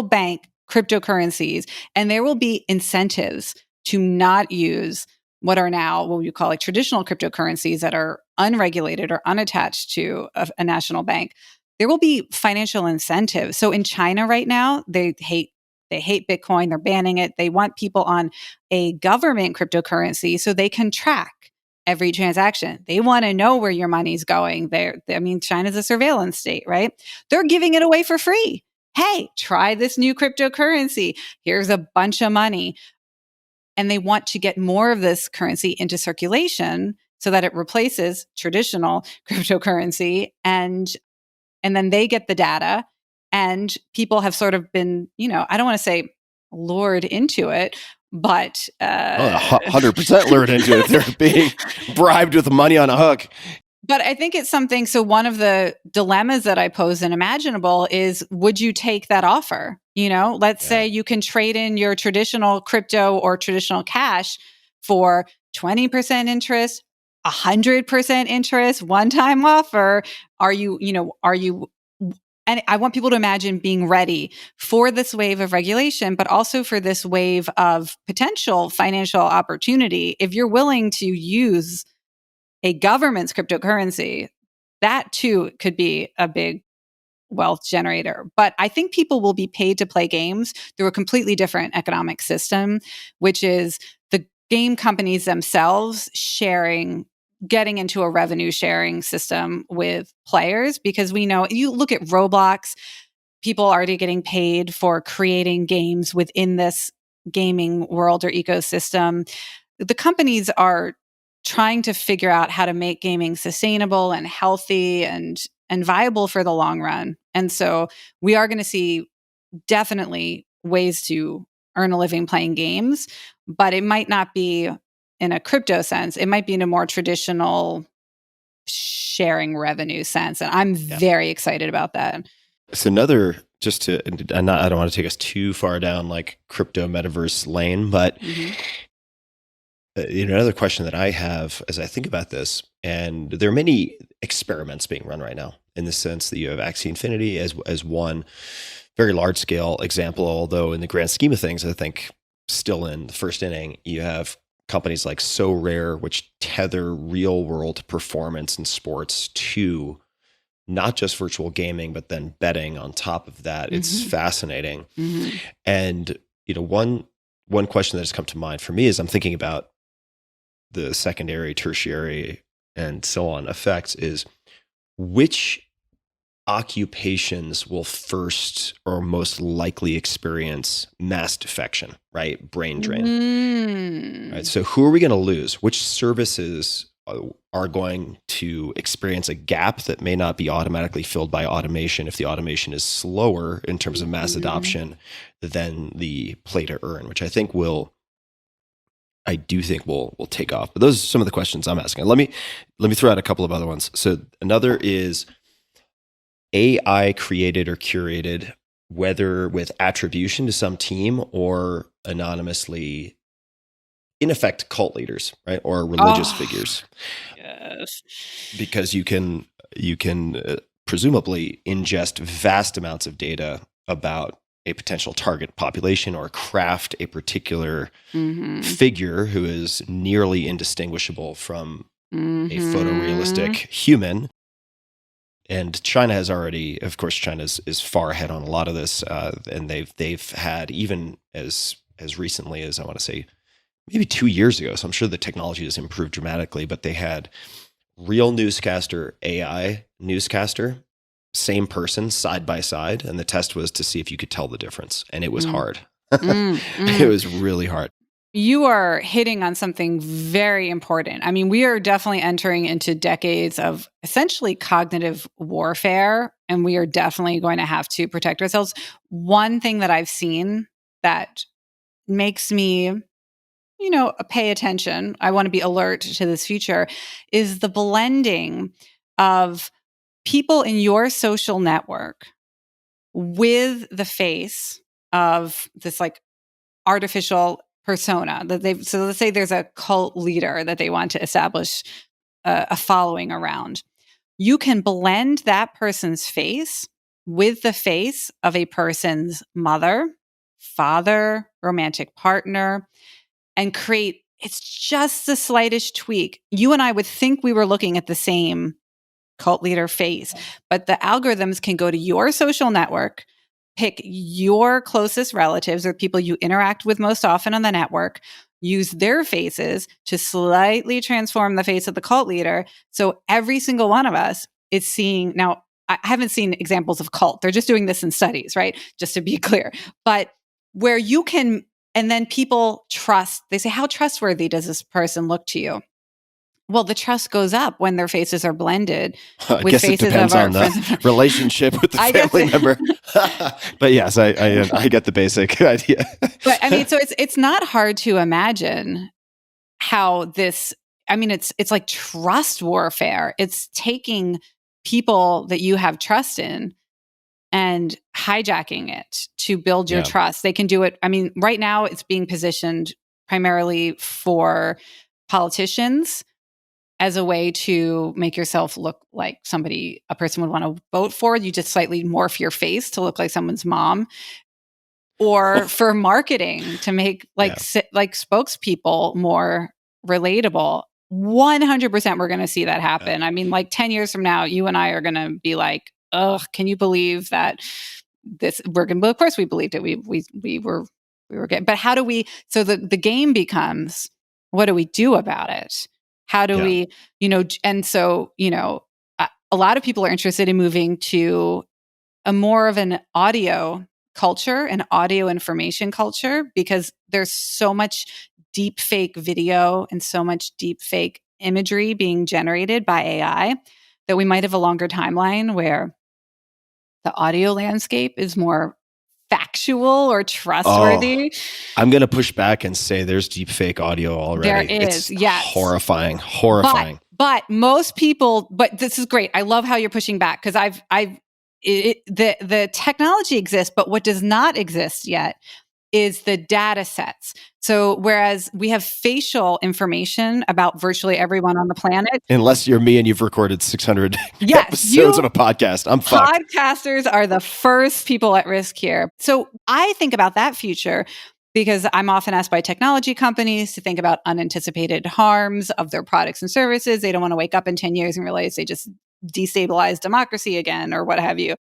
bank cryptocurrencies, and there will be incentives to not use what are now what you call like traditional cryptocurrencies that are unregulated or unattached to a national bank. There will be financial incentives. So in China right now, they hate Bitcoin. They're banning it. They want people on a government cryptocurrency so they can track every transaction. They want to know where your money's going. China's a surveillance state, right? They're giving it away for free. Hey, try this new cryptocurrency. Here's a bunch of money. And they want to get more of this currency into circulation so that it replaces traditional cryptocurrency. And then they get the data, and people have sort of been, I don't want to say lured into it, but 100% lured into it. They're being bribed with money on a hook. But I think it's something. So one of the dilemmas that I pose in Imaginable is, would you take that offer? Let's say you can trade in your traditional crypto or traditional cash for 20% interest, 100% interest, one-time offer. Are you, and I want people to imagine being ready for this wave of regulation, but also for this wave of potential financial opportunity. If you're willing to use a government's cryptocurrency, that too could be a big wealth generator. But I think people will be paid to play games through a completely different economic system, which is the game companies themselves getting into a revenue sharing system with players. Because we know, you look at Roblox, people are already getting paid for creating games within this gaming world or ecosystem. The companies are trying to figure out how to make gaming sustainable and healthy and viable for the long run. And so we are going to see definitely ways to earn a living playing games, but it might not be in a crypto sense. It might be in a more traditional sharing revenue sense. And I'm very excited about that. It's another, I don't want to take us too far down like crypto metaverse lane, but another question that I have as I think about this, and there are many experiments being run right now in the sense that you have Axie Infinity as one very large scale example, although in the grand scheme of things, I think still in the first inning. You have companies like SoRare, which tether real world performance in sports to not just virtual gaming, but then betting on top of that. It's fascinating. And, one question that has come to mind for me as I'm thinking about the secondary, tertiary, and so on effects is which occupations will first or most likely experience mass defection, right? Brain drain. Right. So who are we going to lose? Which services are going to experience a gap that may not be automatically filled by automation if the automation is slower in terms of mass adoption than the play to earn, which I do think will take off. But those are some of the questions I'm asking. Let me throw out a couple of other ones. So another is AI created or curated, whether with attribution to some team or anonymously, in effect, cult leaders, right? Or religious figures. Yes. Because you can presumably ingest vast amounts of data about a potential target population or craft a particular figure who is nearly indistinguishable from a photorealistic human. And China has already, of course, China is far ahead on a lot of this, and they've had, even as recently as I want to say maybe 2 years ago. So I'm sure the technology has improved dramatically, but they had real newscaster, AI newscaster, same person side by side, and the test was to see if you could tell the difference, and it was hard. It was really hard. You are hitting on something very important. I mean, we are definitely entering into decades of essentially cognitive warfare, and we are definitely going to have to protect ourselves. One thing that I've seen that makes me, pay attention, I want to be alert to this future, is the blending of people in your social network with the face of this like artificial persona that so let's say there's a cult leader that they want to establish a following around. You can blend that person's face with the face of a person's mother, father, romantic partner, and create, it's just the slightest tweak. You and I would think we were looking at the same cult leader face, but the algorithms can go to your social network, pick your closest relatives or people you interact with most often on the network, use their faces to slightly transform the face of the cult leader. So every single one of us is seeing, now I haven't seen examples of cult. They're just doing this in studies, right? Just to be clear. But where you can, and then people trust, they say, how trustworthy does this person look to you? Well, the trust goes up when their faces are blended with faces of our friends. The relationship with the family member. But yes, I get the basic idea. But I mean, so it's not hard to imagine how this, I mean, it's like trust warfare. It's taking people that you have trust in and hijacking it to build your trust. They can do it. I mean, right now it's being positioned primarily for politicians as a way to make yourself look like somebody a person would want to vote for. You just slightly morph your face to look like someone's mom. Or for marketing to make like spokespeople more relatable. 100% we're going to see that happen. I mean, like 10 years from now, you and I are going to be like, ugh, can you believe that this, we're going to, of course we believed it. We were getting, but how do we, so the game becomes, what do we do about it? How do we, and so, a lot of people are interested in moving to a more of an audio culture, an audio information culture, because there's so much deep fake video and so much deep fake imagery being generated by AI that we might have a longer timeline where the audio landscape is more factual or trustworthy. Oh, I'm going to push back and say there's deep fake audio already. There is, yes. Horrifying. But most people, but this is great. I love how you're pushing back because the technology exists, but what does not exist yet is the data sets. So whereas we have facial information about virtually everyone on the planet. Unless you're me and you've recorded 600 Yes, episodes of a podcast, I'm fucked. Podcasters are the first people at risk here. So I think about that future because I'm often asked by technology companies to think about unanticipated harms of their products and services. They don't want to wake up in 10 years and realize they just destabilized democracy again or what have you.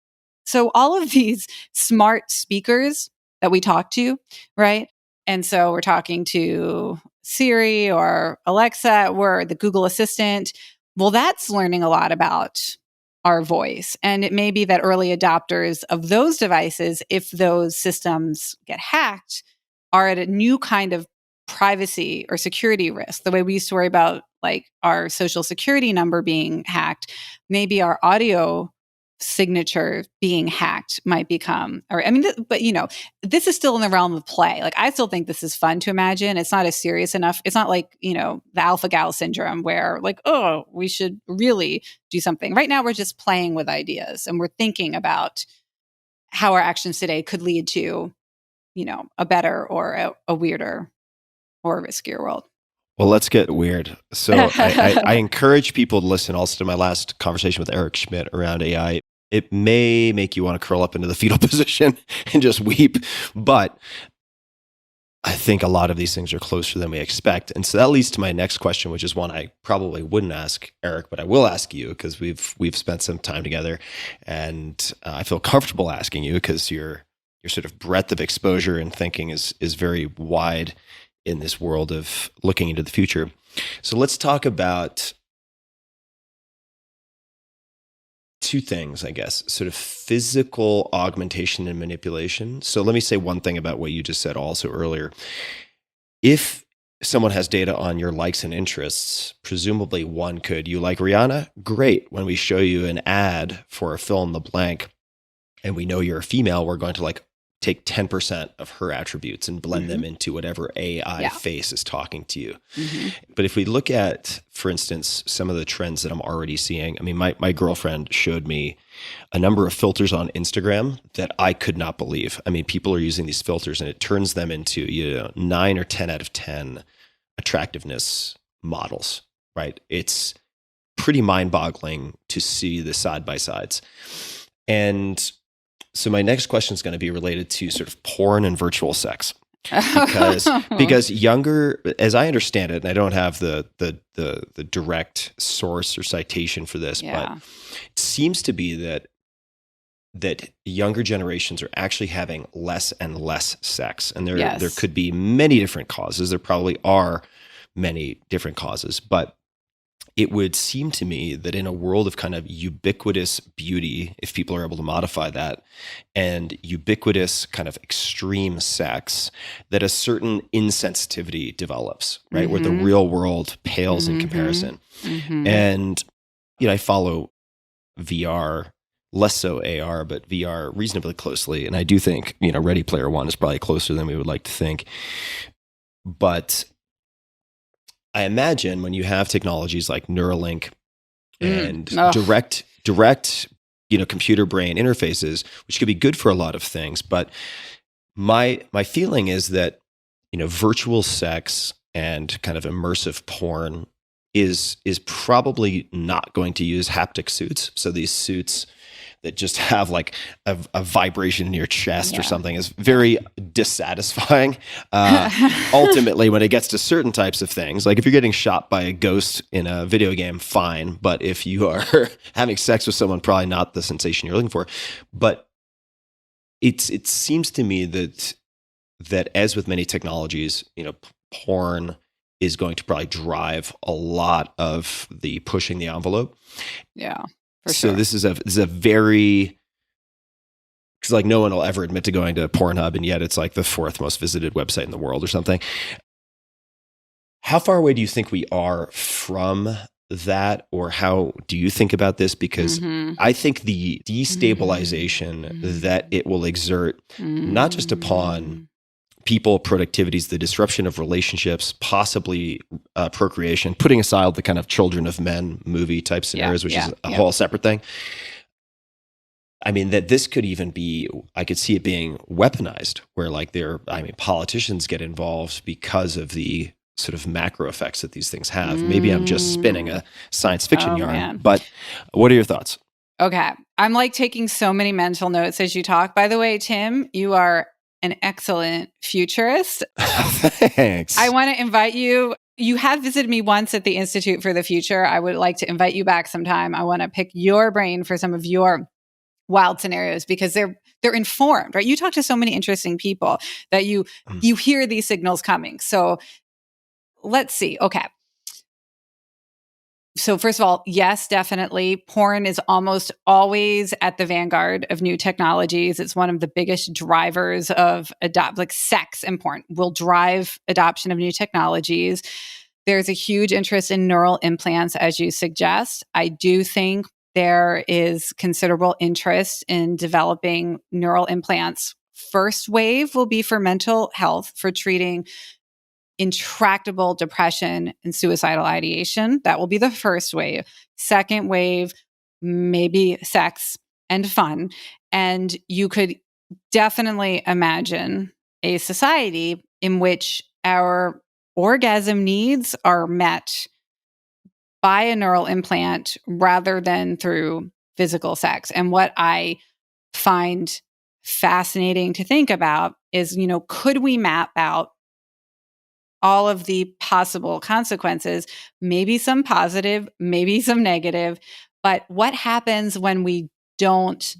So all of these smart speakers that we talk to, right? And so we're talking to Siri or Alexa or the Google Assistant. Well, that's learning a lot about our voice. And it may be that early adopters of those devices, if those systems get hacked, are at a new kind of privacy or security risk. The way we used to worry about like our social security number being hacked, maybe our audio signature being hacked might become, or I mean, but you know, this is still in the realm of play. Like, I still think this is fun to imagine. It's not as serious enough. It's not like, you know, the alpha gal syndrome where like, oh, we should really do something. Right now, we're just playing with ideas and we're thinking about how our actions today could lead to, you know, a better or a weirder or a riskier world. Well, let's get weird. So I encourage people to listen also to my last conversation with Eric Schmidt around AI. It may make you want to curl up into the fetal position and just weep, but I think a lot of these things are closer than we expect. And so that leads to my next question, which is one I probably wouldn't ask Eric, but I will ask you because we've spent some time together, and I feel comfortable asking you because your sort of breadth of exposure and thinking is very wide in this world of looking into the future. So let's talk about two things, I guess, sort of physical augmentation and manipulation. So let me say one thing about what you just said also earlier. If someone has data on your likes and interests, presumably one could, you like Rihanna? Great. When we show you an ad for a fill in the blank and we know you're a female, we're going to like take 10% of her attributes and blend them into whatever AI face is talking to you. But if we look at, for instance, some of the trends that I'm already seeing, I mean, my girlfriend showed me a number of filters on Instagram that I could not believe. I mean, people are using these filters and it turns them into, you know, 9 or 10 out of 10 attractiveness models, right? It's pretty mind-boggling to see the side-by-sides. And so my next question is going to be related to sort of porn and virtual sex, because younger, as I understand it, and I don't have the direct source or citation for this, but it seems to be that younger generations are actually having less and less sex, and there could be many different causes. There probably are many different causes, but it would seem to me that in a world of kind of ubiquitous beauty, if people are able to modify that, and ubiquitous kind of extreme sex, that a certain insensitivity develops, right? Where the real world pales in comparison. And, you know, I follow VR, less so AR, but VR reasonably closely. And I do think, you know, Ready Player One is probably closer than we would like to think. But I imagine when you have technologies like Neuralink and direct, you know, computer brain interfaces, which could be good for a lot of things, but my feeling is that, you know, virtual sex and kind of immersive porn is probably not going to use haptic suits. So these suits that just have like a vibration in your chest or something is very dissatisfying. Ultimately, when it gets to certain types of things, like if you're getting shot by a ghost in a video game, fine. But if you are having sex with someone, probably not the sensation you're looking for. But it seems to me that as with many technologies, you know, porn is going to probably drive a lot of the pushing the envelope. Yeah. So this is a very, because like no one will ever admit to going to Pornhub, and yet it's like the 4th most visited website in the world or something. How far away do you think we are from that, or how do you think about this? Because I think the destabilization that it will exert, not just upon people, productivities, the disruption of relationships, possibly procreation, putting aside the kind of Children of Men movie type scenarios, which is a whole separate thing. I mean, that this could even be, I could see it being weaponized where like politicians get involved because of the sort of macro effects that these things have. Maybe I'm just spinning a science fiction yarn, man. but what are your thoughts? Okay. I'm like taking so many mental notes as you talk. By the way, Tim, you are an excellent futurist. Thanks. I want to invite you. You have visited me once at the Institute for the Future. I would like to invite you back sometime. I want to pick your brain for some of your wild scenarios because they're informed, right? You talk to so many interesting people that you hear these signals coming. So let's see. Okay. So first of all, yes, definitely. Porn is almost always at the vanguard of new technologies. It's one of the biggest drivers of sex and porn will drive adoption of new technologies. There's a huge interest in neural implants, as you suggest. I do think there is considerable interest in developing neural implants. First wave will be for mental health, for treating intractable depression and suicidal ideation. That will be the first wave. Second wave, maybe sex and fun. And you could definitely imagine a society in which our orgasm needs are met by a neural implant rather than through physical sex. And what I find fascinating to think about is, could we map out all of the possible consequences, maybe some positive, maybe some negative, but what happens when we don't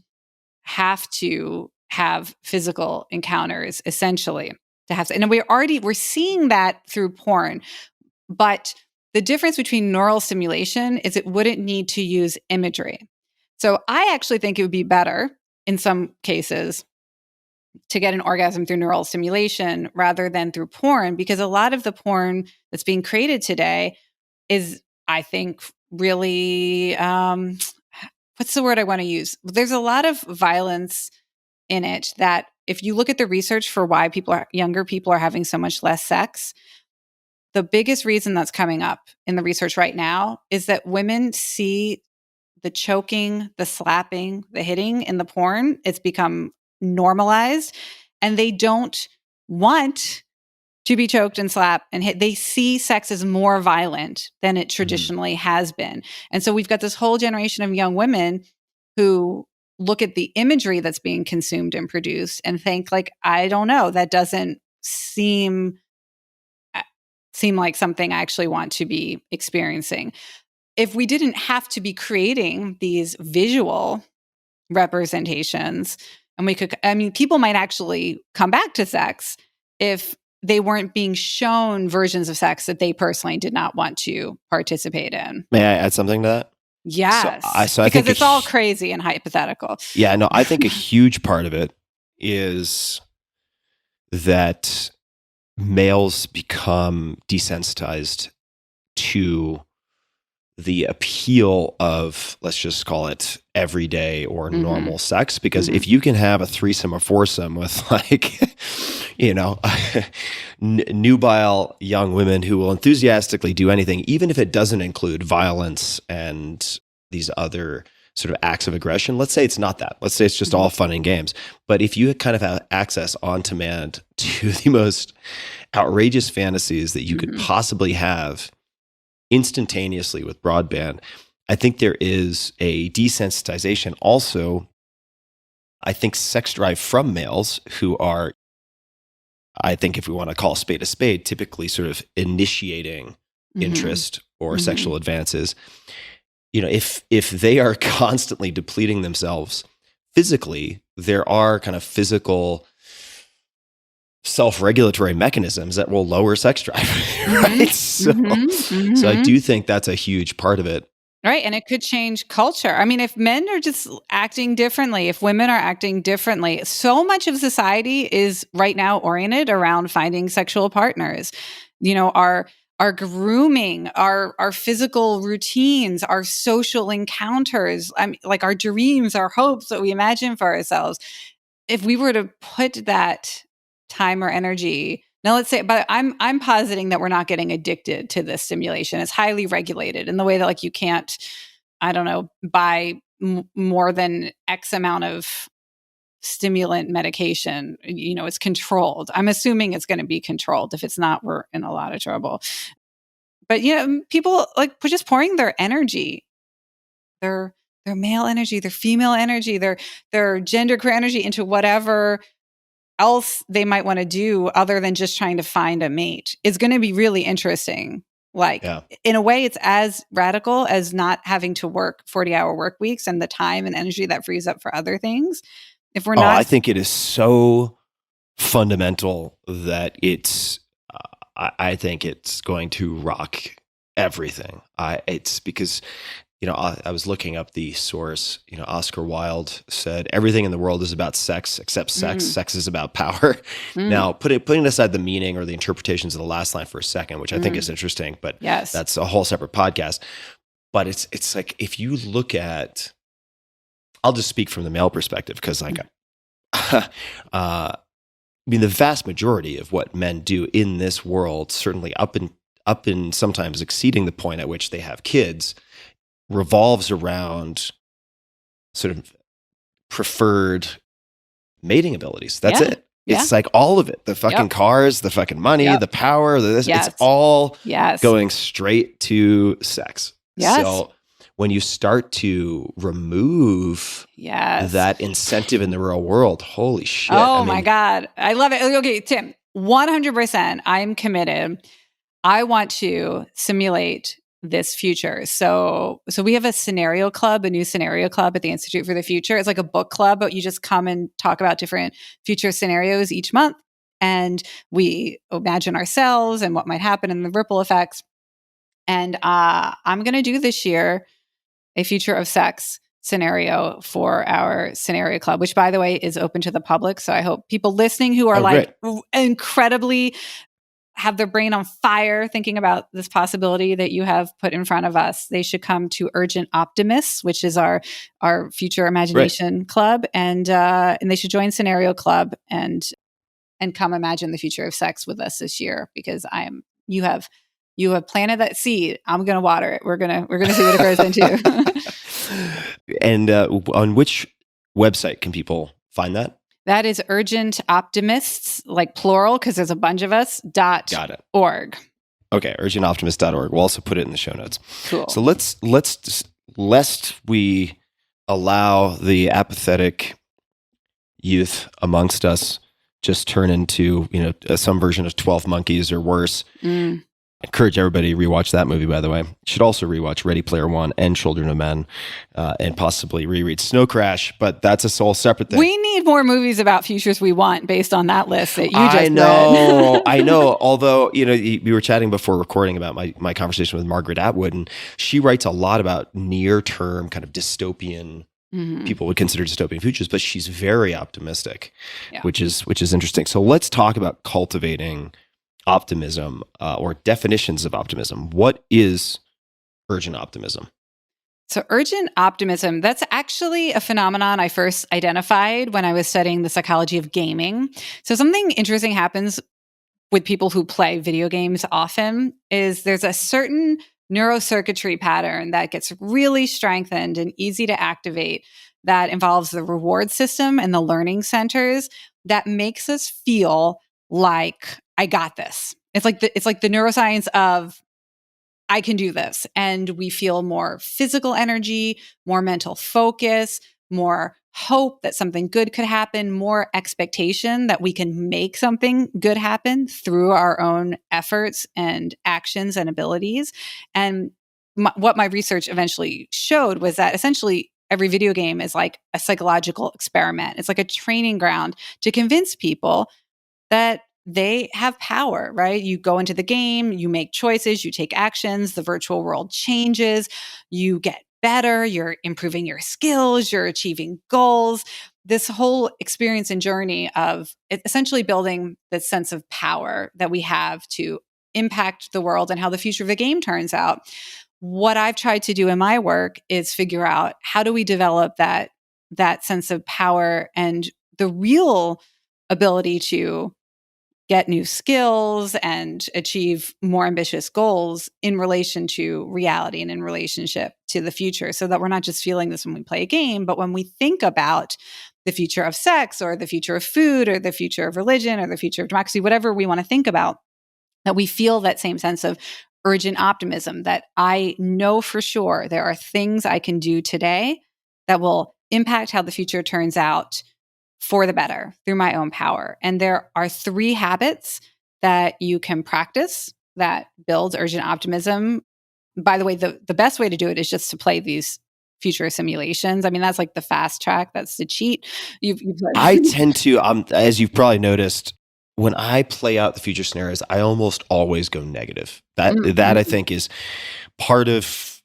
have to have physical encounters, essentially, to have, and we're seeing that through porn, but the difference between neural stimulation is it wouldn't need to use imagery. So I actually think it would be better in some cases to get an orgasm through neural stimulation rather than through porn, because a lot of the porn that's being created today is, I think, really, what's the word I want to use? There's a lot of violence in it that if you look at the research for why younger people are having so much less sex, the biggest reason that's coming up in the research right now is that women see the choking, the slapping, the hitting in the porn. It's become normalized, and they don't want to be choked and slapped and hit. They see sex as more violent than it traditionally has been. And so we've got this whole generation of young women who look at the imagery that's being consumed and produced and think like, I don't know, that doesn't seem like something I actually want to be experiencing. If we didn't have to be creating these visual representations, and people might actually come back to sex if they weren't being shown versions of sex that they personally did not want to participate in. May I add something to that? Yes. So I because think it's all crazy and hypothetical. Yeah, no, I think a huge part of it is that males become desensitized to the appeal of, let's just call it everyday or normal sex. Because if you can have a threesome or foursome with like, nubile young women who will enthusiastically do anything, even if it doesn't include violence and these other sort of acts of aggression. Let's say it's not that. Let's say it's just all fun and games. But if you kind of have access on demand to the most outrageous fantasies that you could possibly have instantaneously with broadband, I think there is a desensitization. Also, I think sex drive from males who are, I think if we want to call a spade, typically sort of initiating interest or sexual advances. If they are constantly depleting themselves physically, there are kind of physical self-regulatory mechanisms that will lower sex drive, right? So I do think that's a huge part of it. Right. And it could change culture. I mean, if men are just acting differently, if women are acting differently, so much of society is right now oriented around finding sexual partners. Our grooming, our physical routines, our social encounters, like our dreams, our hopes that we imagine for ourselves. If we were to put that time or energy, now let's say, but I'm positing that we're not getting addicted to this stimulation. It's highly regulated in the way that like you can't, I don't know, buy more than X amount of stimulant medication, it's controlled. I'm assuming it's going to be controlled. If it's not, we're in a lot of trouble. But people like just pouring their energy, their male energy, their female energy, their gender queer energy into whatever else they might want to do other than just trying to find a mate is going to be really interesting. Like, in a way, it's as radical as not having to work 40-hour work weeks and the time and energy that frees up for other things. If we're not, I think it is so fundamental that it's. I think it's going to rock everything. It's because, I was looking up the source. Oscar Wilde said everything in the world is about sex except sex. Sex is about power. Now, putting aside the meaning or the interpretations of the last line for a second, which I think is interesting, but that's a whole separate podcast. But it's like, if you look at, I'll just speak from the male perspective because the vast majority of what men do in this world, certainly up in sometimes exceeding the point at which they have kids, revolves around sort of preferred mating abilities. That's it. It's like all of it. The fucking cars, the fucking money, the power, it's all going straight to sex. So when you start to remove that incentive in the real world, holy shit. My God. I love it. Okay, Tim, 100%. I'm committed. I want to simulate this future. So we have a scenario club, a new scenario club at the Institute for the Future. It's like a book club, but you just come and talk about different future scenarios each month. And we imagine ourselves and what might happen and the ripple effects. And I'm going to do this year a future of sex scenario for our scenario club, which, by the way, is open to the public. So I hope people listening who are incredibly have their brain on fire thinking about this possibility that you have put in front of us, they should come to Urgent Optimists, which is our future imagination club, and they should join Scenario Club and come imagine the future of sex with us this year, because you have planted that seed. I'm going to water it. We're going to see what it grows into. And on which website can people find that? That is Urgent Optimists, like plural, because there's a bunch of us, .org. Okay, urgentoptimist.org. We'll also put it in the show notes. Cool. So lest we allow the apathetic youth amongst us just turn into, some version of 12 Monkeys or worse. I encourage everybody to rewatch that movie, by the way. You should also rewatch Ready Player One and Children of Men, and possibly reread Snow Crash, but that's a whole separate thing. We need more movies about futures we want based on that list that you just read. I know. Although, we were chatting before recording about my conversation with Margaret Atwood, and she writes a lot about near-term kind of dystopian, people would consider dystopian futures, but she's very optimistic, which is interesting. So let's talk about cultivating optimism, or definitions of optimism. What is urgent optimism? So urgent optimism, that's actually a phenomenon I first identified when I was studying the psychology of gaming. So something interesting happens with people who play video games often is there's a certain neurocircuitry pattern that gets really strengthened and easy to activate that involves the reward system and the learning centers that makes us feel like I got this. It's like the neuroscience of I can do this. And we feel more physical energy, more mental focus, more hope that something good could happen, more expectation that we can make something good happen through our own efforts and actions and abilities. And what my research eventually showed was that essentially every video game is like a psychological experiment. It's like a training ground to convince people that they have power, right? You go into the game, you make choices, you take actions, the virtual world changes, you get better, you're improving your skills, you're achieving goals. This whole experience and journey of essentially building this sense of power that we have to impact the world and how the future of the game turns out. What I've tried to do in my work is figure out how do we develop that sense of power and the real ability to get new skills and achieve more ambitious goals in relation to reality and in relationship to the future, so that we're not just feeling this when we play a game, but when we think about the future of sex or the future of food or the future of religion or the future of democracy, whatever we want to think about, that we feel that same sense of urgent optimism, that I know for sure there are things I can do today that will impact how the future turns out for the better through my own power. And there are 3 habits that you can practice that build urgent optimism. By the way, the best way to do it is just to play these future simulations. I mean, that's like the fast track. That's the cheat. I tend to, as you've probably noticed, when I play out the future scenarios, I almost always go negative. That I think is part of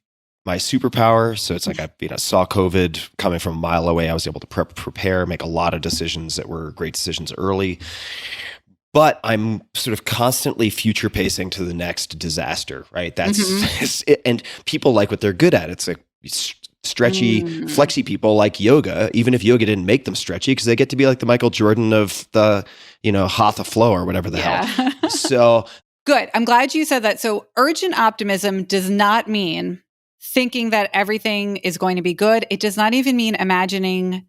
my superpower. So it's like I saw COVID coming from a mile away. I was able to prepare, make a lot of decisions that were great decisions early. But I'm sort of constantly future pacing to the next disaster, right? That's and people like what they're good at. It's like stretchy, flexy people like yoga, even if yoga didn't make them stretchy, because they get to be like the Michael Jordan of the, Hatha flow or whatever the hell. So good. I'm glad you said that. So urgent optimism does not mean thinking that everything is going to be good. It does not even mean imagining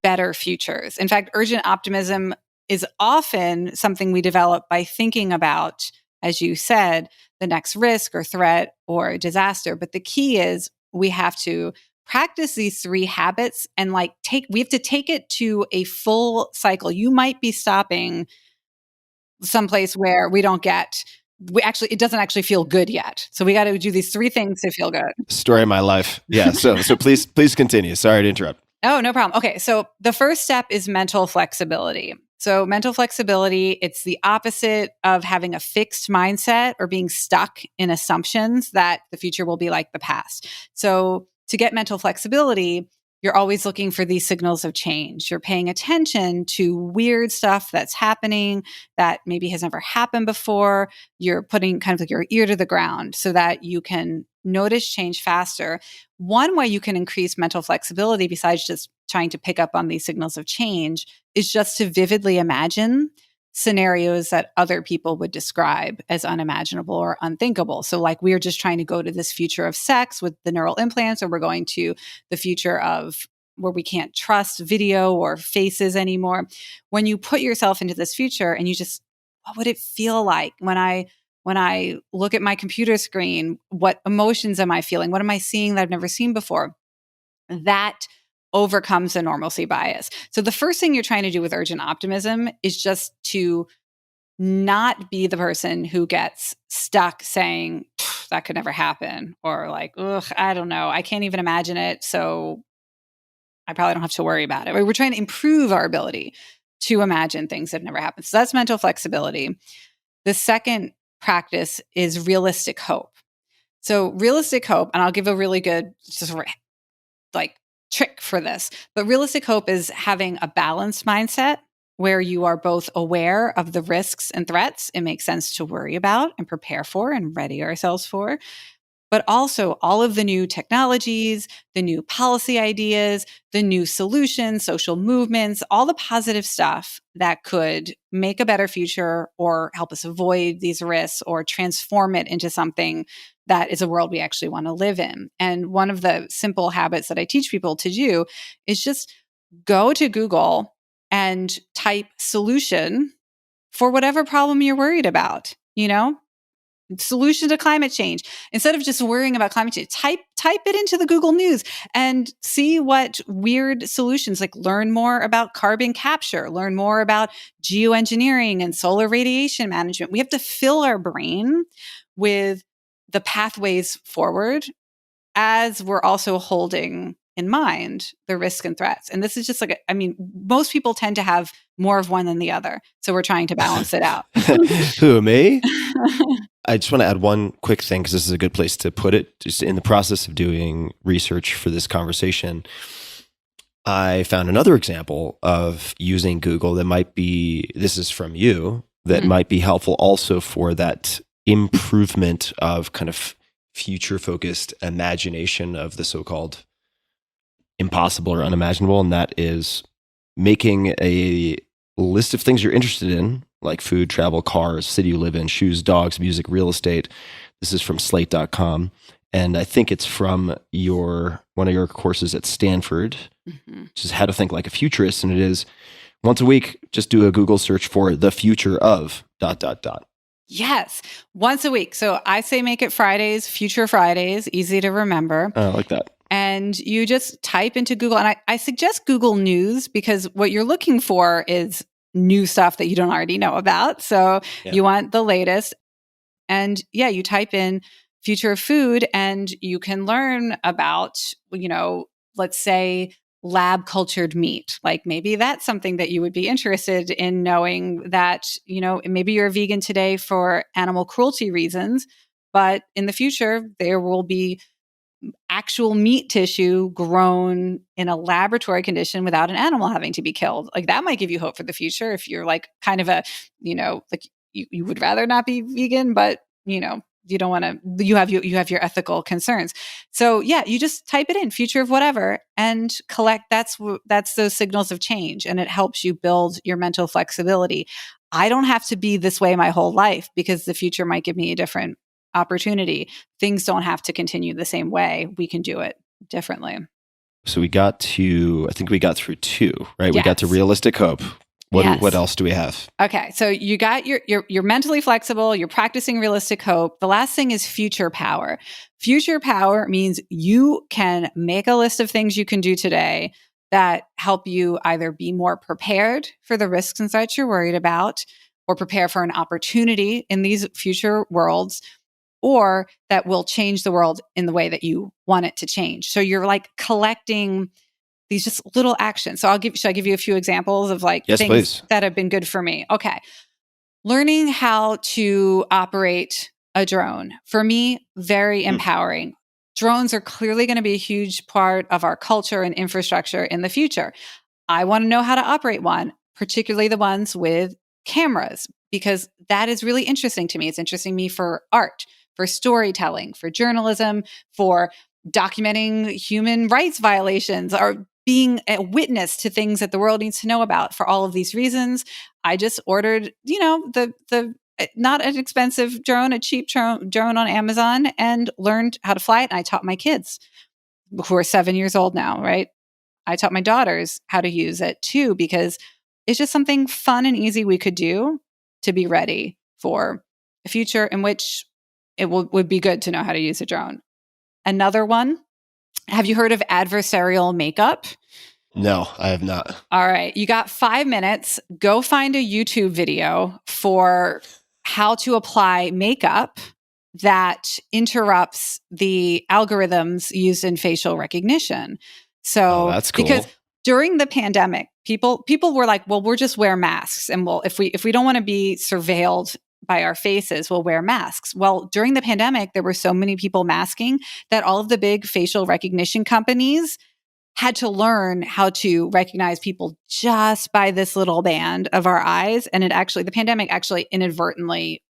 better futures. In fact, urgent optimism is often something we develop by thinking about, as you said, the next risk or threat or disaster. But the key is we have to practice these 3 habits and we have to take it to a full cycle. You might be stopping someplace where it doesn't actually feel good yet. So we got to do these 3 things to feel good. Story of my life. Yeah. So please continue. Sorry to interrupt. Oh, no problem. Okay. So the first step is mental flexibility. So mental flexibility, it's the opposite of having a fixed mindset or being stuck in assumptions that the future will be like the past. So to get mental flexibility, you're always looking for these signals of change. You're paying attention to weird stuff that's happening that maybe has never happened before. You're putting kind of like your ear to the ground so that you can notice change faster. One way you can increase mental flexibility, besides just trying to pick up on these signals of change, is just to vividly imagine scenarios that other people would describe as unimaginable or unthinkable. So like we're just trying to go to this future of sex with the neural implants, or we're going to the future of where we can't trust video or faces anymore. When you put yourself into this future and what would it feel like when I look at my computer screen? What emotions am I feeling? What am I seeing that I've never seen before? That overcomes the normalcy bias. So the first thing you're trying to do with urgent optimism is just to not be the person who gets stuck saying, that could never happen, or like, ugh, I don't know, I can't even imagine it, so I probably don't have to worry about it. We're trying to improve our ability to imagine things that have never happened. So that's mental flexibility. The second practice is realistic hope. So realistic hope, and I'll give a really good trick for this, but realistic hope is having a balanced mindset where you are both aware of the risks and threats it makes sense to worry about and prepare for and ready ourselves for, but also all of the new technologies, the new policy ideas, the new solutions, social movements, all the positive stuff that could make a better future or help us avoid these risks or transform it into something that is a world we actually want to live in. And one of the simple habits that I teach people to do is just go to Google and type solution for whatever problem you're worried about, solution to climate change. Instead of just worrying about climate change, type it into the Google News and see what weird solutions, like learn more about carbon capture, learn more about geoengineering and solar radiation management. We have to fill our brain with the pathways forward as we're also holding in mind the risks and threats. And this is just most people tend to have more of one than the other. So we're trying to balance it out. Who, me? I just want to add one quick thing, because this is a good place to put it. Just in the process of doing research for this conversation, I found another example of using Google that might be, this is from you, that might be helpful also for that improvement of kind of future-focused imagination of the so-called impossible or unimaginable. And that is making a list of things you're interested in like food, travel, cars, city you live in, shoes, dogs, music, real estate. This is from slate.com. And I think it's from one of your courses at Stanford, which is How to Think Like a Futurist. And it is once a week, just do a Google search for the future of ... Yes, once a week. So I say make it Fridays, Future Fridays, easy to remember. I like that. And you just type into Google. And I suggest Google News because what you're looking for is new stuff that you don't already know about. So you want the latest. And you type in future of food and you can learn about, let's say lab cultured meat. Like maybe that's something that you would be interested in knowing that, maybe you're a vegan today for animal cruelty reasons, but in the future, there will be actual meat tissue grown in a laboratory condition without an animal having to be killed. Like that might give you hope for the future if you're like kind of a, like you would rather not be vegan, but you don't want to, you have your ethical concerns. So you just type it in future of whatever and collect. That's those signals of change. And it helps you build your mental flexibility. I don't have to be this way my whole life because the future might give me a different opportunity. Things don't have to continue the same way. We can do it differently. So I think we got through 2, right? Yes. We got to realistic hope. What else do we have? Okay. So you got you're mentally flexible, you're practicing realistic hope. The last thing is future power. Future power means you can make a list of things you can do today that help you either be more prepared for the risks and threats you're worried about, or prepare for an opportunity in these future worlds, or that will change the world in the way that you want it to change. So you're like collecting these just little actions. So should I give you a few examples of yes, things please. that have been good for me? Okay. Learning how to operate a drone. For me, very empowering. Drones are clearly going to be a huge part of our culture and infrastructure in the future. I want to know how to operate one, particularly the ones with cameras, because that is really interesting to me. It's interesting to me for art, for storytelling, for journalism, for documenting human rights violations, or being a witness to things that the world needs to know about. For all of these reasons, I just ordered, the not an expensive drone, a cheap drone on Amazon, and learned how to fly it. And I taught my kids who are 7 years old now, right? I taught my daughters how to use it too, because it's just something fun and easy we could do to be ready for a future in which it would be good to know how to use a drone. Another one, have you heard of adversarial makeup? No, I have not. All right. You got 5 minutes. Go find a YouTube video for how to apply makeup that interrupts the algorithms used in facial recognition. So that's cool. Because during the pandemic, people were like, well, we'll just wear masks. And if we don't want to be surveilled by our faces, we'll wear masks. Well, during the pandemic, there were so many people masking that all of the big facial recognition companies had to learn how to recognize people just by this little band of our eyes. And the pandemic actually inadvertently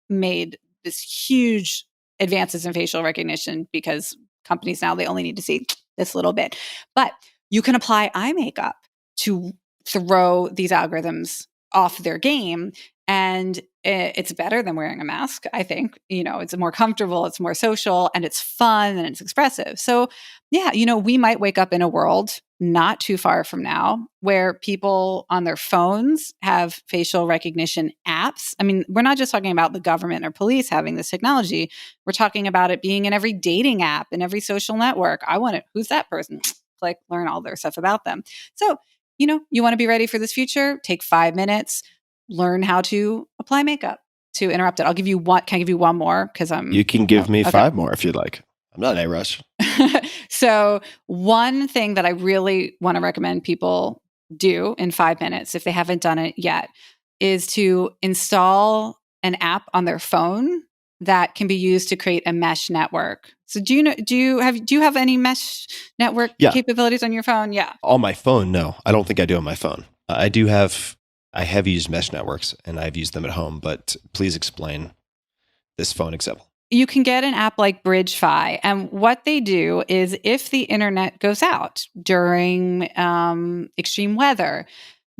made this huge advances in facial recognition because companies now, they only need to see this little bit. But you can apply eye makeup to throw these algorithms off their game. And it's better than wearing a mask, I think. It's more comfortable, it's more social, and it's fun, and it's expressive. So we might wake up in a world not too far from now where people on their phones have facial recognition apps. I mean, we're not just talking about the government or police having this technology. We're talking about it being in every dating app and every social network. I want it. Who's that person? Click, learn all their stuff about them. So, you want to be ready for this future? Take 5 minutes. Learn how to apply makeup to interrupt it. I'll give you one. Can I give you one more? You can give me 5 more if you'd like. I'm not in a rush. So one thing that I really want to recommend people do in 5 minutes, if they haven't done it yet, is to install an app on their phone that can be used to create a mesh network. So do you have any mesh network capabilities on your phone? Yeah. On my phone, no. I don't think I do on my phone. I have used mesh networks and I've used them at home, but please explain this phone example. You can get an app like BridgeFi. And what they do is if the internet goes out during extreme weather,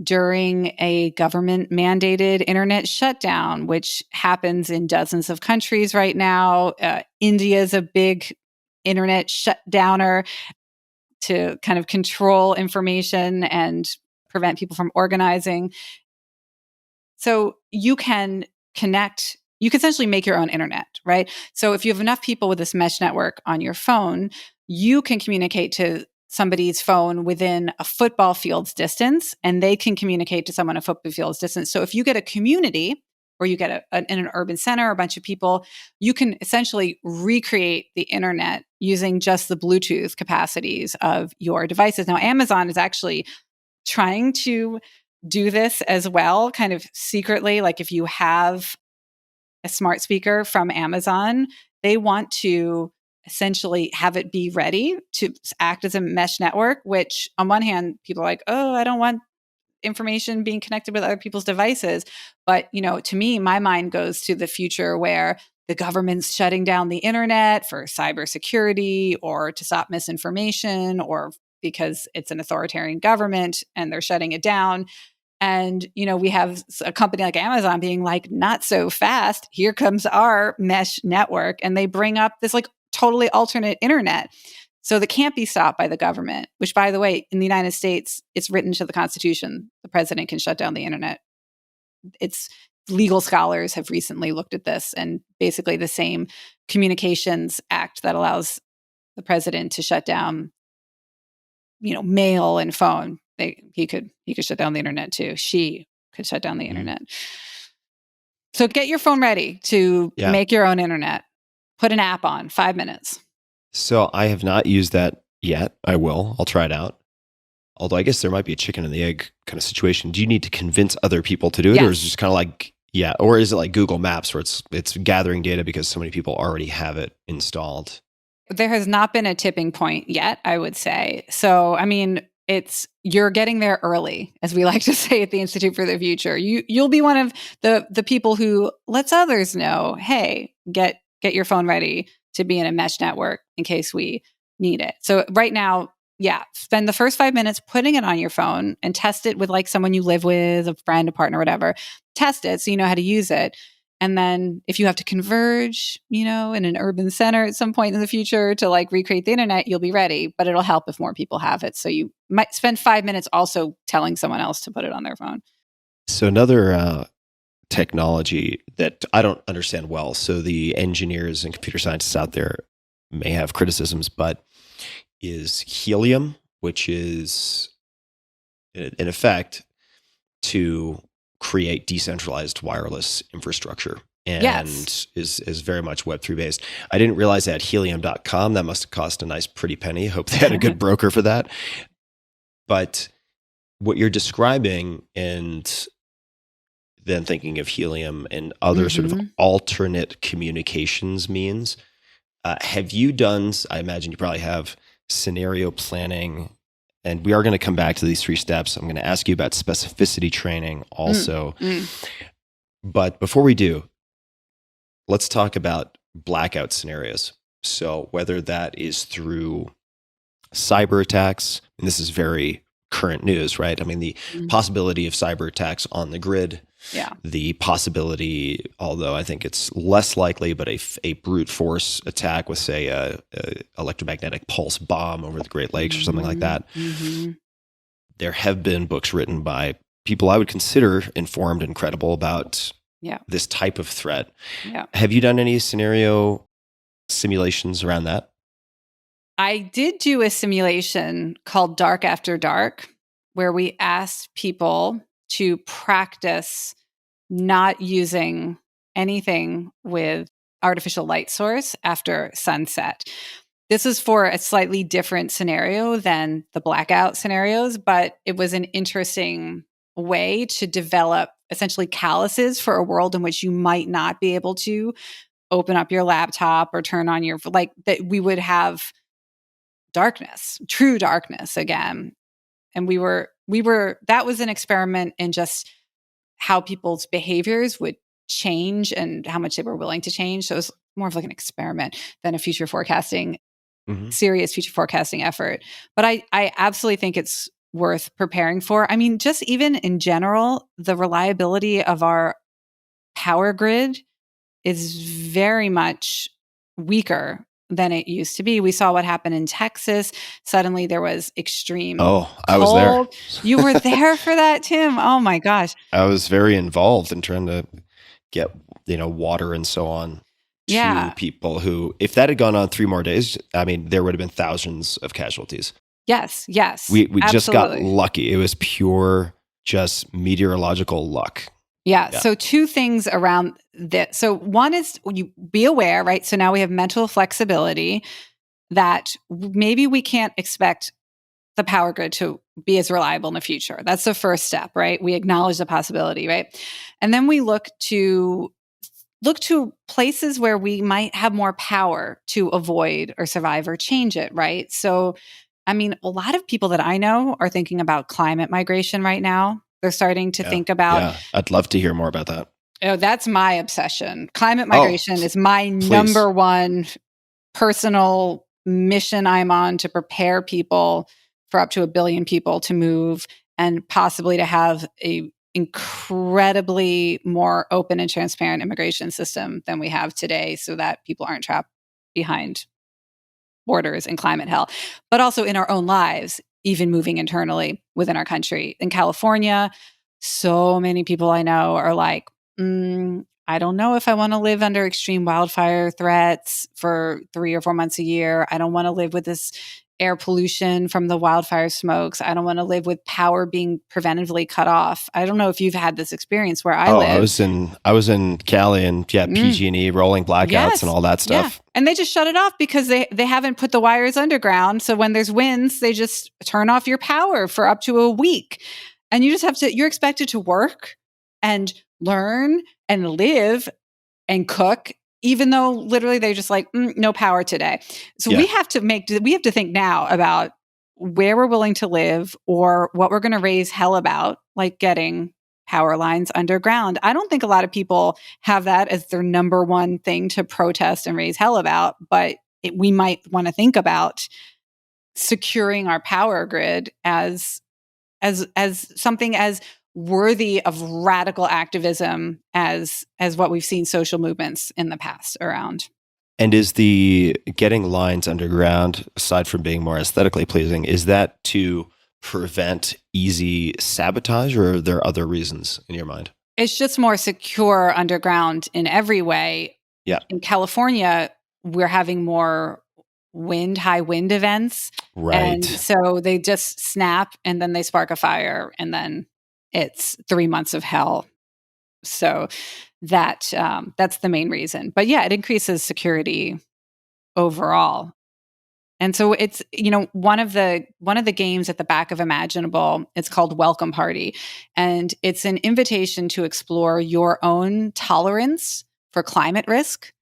during a government mandated internet shutdown, which happens in dozens of countries right now. India is a big internet shutdowner to kind of control information and prevent people from organizing. So you can connect, you can essentially make your own internet, right? So if you have enough people with this mesh network on your phone, you can communicate to somebody's phone within a football field's distance, and they can communicate to someone a football field's distance. So if you get a community or you get in an urban center, a bunch of people, you can essentially recreate the internet using just the Bluetooth capacities of your devices. Now, Amazon is actually trying to do this as well, kind of secretly. Like if you have a smart speaker from Amazon, they want to essentially have it be ready to act as a mesh network, which on one hand, people are like, oh, I don't want information being connected with other people's devices. But, to me, my mind goes to the future where the government's shutting down the internet for cybersecurity or to stop misinformation or because it's an authoritarian government and they're shutting it down. And, we have a company like Amazon being like, not so fast. Here comes our mesh network. And they bring up this like totally alternate internet. So that can't be stopped by the government, which, by the way, in the United States, it's written to the Constitution. The president can shut down the internet. It's legal scholars have recently looked at this, and basically the same Communications Act that allows the president to shut down, mail and phone. He could shut down the internet too. She could shut down the internet. So get your phone ready to make your own internet. Put an app on, 5 minutes. So I have not used that yet. I will. I'll try it out. Although I guess there might be a chicken and the egg kind of situation. Do you need to convince other people to do it? Yes. Or is it just kind of like, or is it like Google Maps where it's gathering data because so many people already have it installed? There has not been a tipping point yet, I would say. So, you're getting there early, as we like to say at the Institute for the Future. You'll be one of the people who lets others know, hey, get your phone ready to be in a mesh network in case we need it. So right now, spend the first 5 minutes putting it on your phone and test it with like someone you live with, a friend, a partner, whatever. Test it so you know how to use it. And then if you have to converge, in an urban center at some point in the future to like recreate the internet, you'll be ready, but it'll help if more people have it. So you might spend 5 minutes also telling someone else to put it on their phone. So another technology that I don't understand well, so the engineers and computer scientists out there may have criticisms, but is helium, which is in effect to create decentralized wireless infrastructure and is very much Web3 based. I didn't realize that helium.com, that must have cost a nice pretty penny. Hope they had a good broker for that. But what you're describing, and then thinking of helium and other sort of alternate communications means, have you done, I imagine you probably have, scenario planning? And we are going to come back to these 3 steps. I'm going to ask you about specificity training also. But before we do, let's talk about blackout scenarios. So whether that is through cyber attacks, and this is very current news, right? I mean, the possibility of cyber attacks on the grid, the possibility, although I think it's less likely, but a brute force attack with, say, a electromagnetic pulse bomb over the Great Lakes or something like that. There have been books written by people I would consider informed and credible about this type of threat. Have you done any scenario simulations around that? I did do a simulation called Dark After Dark, where we asked people to practice not using anything with artificial light source after sunset. This is for a slightly different scenario than the blackout scenarios, but it was an interesting way to develop essentially calluses for a world in which you might not be able to open up your laptop or turn on your, like, that we would have darkness, true darkness again. And we were, that was an experiment in just how people's behaviors would change and how much they were willing to change. So it was more of like an experiment than a future forecasting, serious future forecasting effort. But I absolutely think it's worth preparing for. I mean, just even in general, the reliability of our power grid is very much weaker than it used to be. We saw what happened in Texas. Suddenly there was extreme I was there. cold. You were there for that, Tim? Oh my gosh. I was very involved in trying to get, water and so on to people who, if that had gone on 3 more days, I mean, there would have been thousands of casualties. Yes. We just got lucky. It was pure, just meteorological luck. Yeah. So 2 things around this. So one is you be aware, right? So now we have mental flexibility that maybe we can't expect the power grid to be as reliable in the future. That's the first step, right? We acknowledge the possibility, right? And then we look to places where we might have more power to avoid or survive or change it, right? So, I mean, a lot of people that I know are thinking about climate migration right now. They're starting to think about. Yeah, I'd love to hear more about that. Oh, that's my obsession. Climate migration is my number one personal mission I'm on, to prepare people for up to 1 billion people to move, and possibly to have a incredibly more open and transparent immigration system than we have today, so that people aren't trapped behind borders and climate hell, but also in our own lives, even moving internally within our country. In California, so many people I know are like, I don't know if I want to live under extreme wildfire threats for 3 or 4 months a year. I don't want to live with this air pollution from the wildfire smokes. I don't want to live with power being preventively cut off. I don't know if you've had this experience where I live. I was in Cali, and PG&E, rolling blackouts and all that stuff. Yeah. And they just shut it off because they haven't put the wires underground. So when there's winds, they just turn off your power for up to a week. And you just you're expected to work and learn and live and cook, even though literally they're just like, no power today. So we have to think now about where we're willing to live, or what we're going to raise hell about, like getting power lines underground. I don't think a lot of people have that as their number one thing to protest and raise hell about, but we might want to think about securing our power grid as something as worthy of radical activism as what we've seen social movements in the past around. And is the getting lines underground, aside from being more aesthetically pleasing, is that to prevent easy sabotage, or are there other reasons in your mind? It's just more secure underground in every way. Yeah. In California, we're having more high wind events. Right. And so they just snap, and then they spark a fire, and then it's 3 months of hell. So that's the main reason. But yeah, it increases security overall. And so it's, one of the games at the back of Imaginable, it's called Welcome Party. And it's an invitation to explore your own tolerance for climate risk.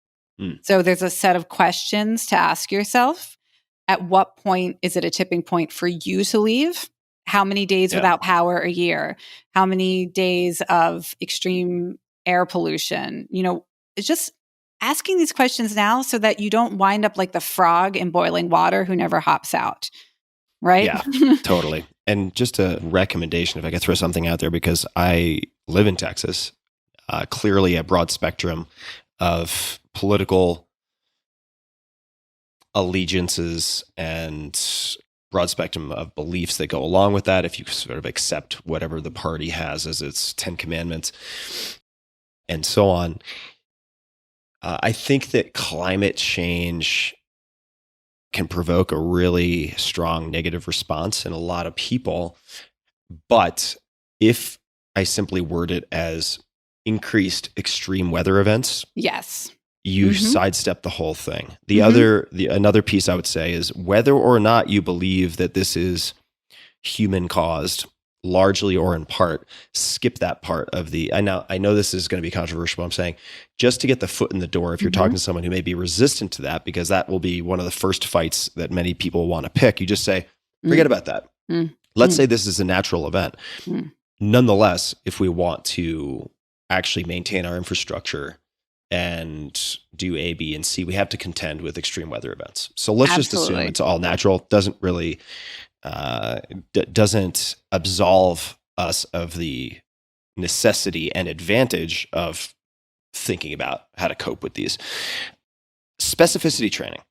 So there's a set of questions to ask yourself. At what point is it a tipping point for you to leave? How many days without power a year? How many days of extreme air pollution? It's just asking these questions now so that you don't wind up like the frog in boiling water who never hops out. Right? Yeah, totally. And just a recommendation, if I could throw something out there, because I live in Texas, clearly a broad spectrum of political allegiances and broad spectrum of beliefs that go along with that, if you sort of accept whatever the party has as its 10 commandments and so on. I think that climate change can provoke a really strong negative response in a lot of people. But if I simply word it as increased extreme weather events, yes, you sidestep the whole thing. Another piece I would say is whether or not you believe that this is human caused, largely or in part, skip that part of I know this is going to be controversial, but I'm saying just to get the foot in the door, if you're talking to someone who may be resistant to that, because that will be one of the first fights that many people want to pick. You just say, forget about that. Let's say this is a natural event. Nonetheless, if we want to actually maintain our infrastructure and do A, B, and C, we have to contend with extreme weather events. So let's just assume it's all natural. Doesn't really doesn't absolve us of the necessity and advantage of thinking about how to cope with these. Specificity training.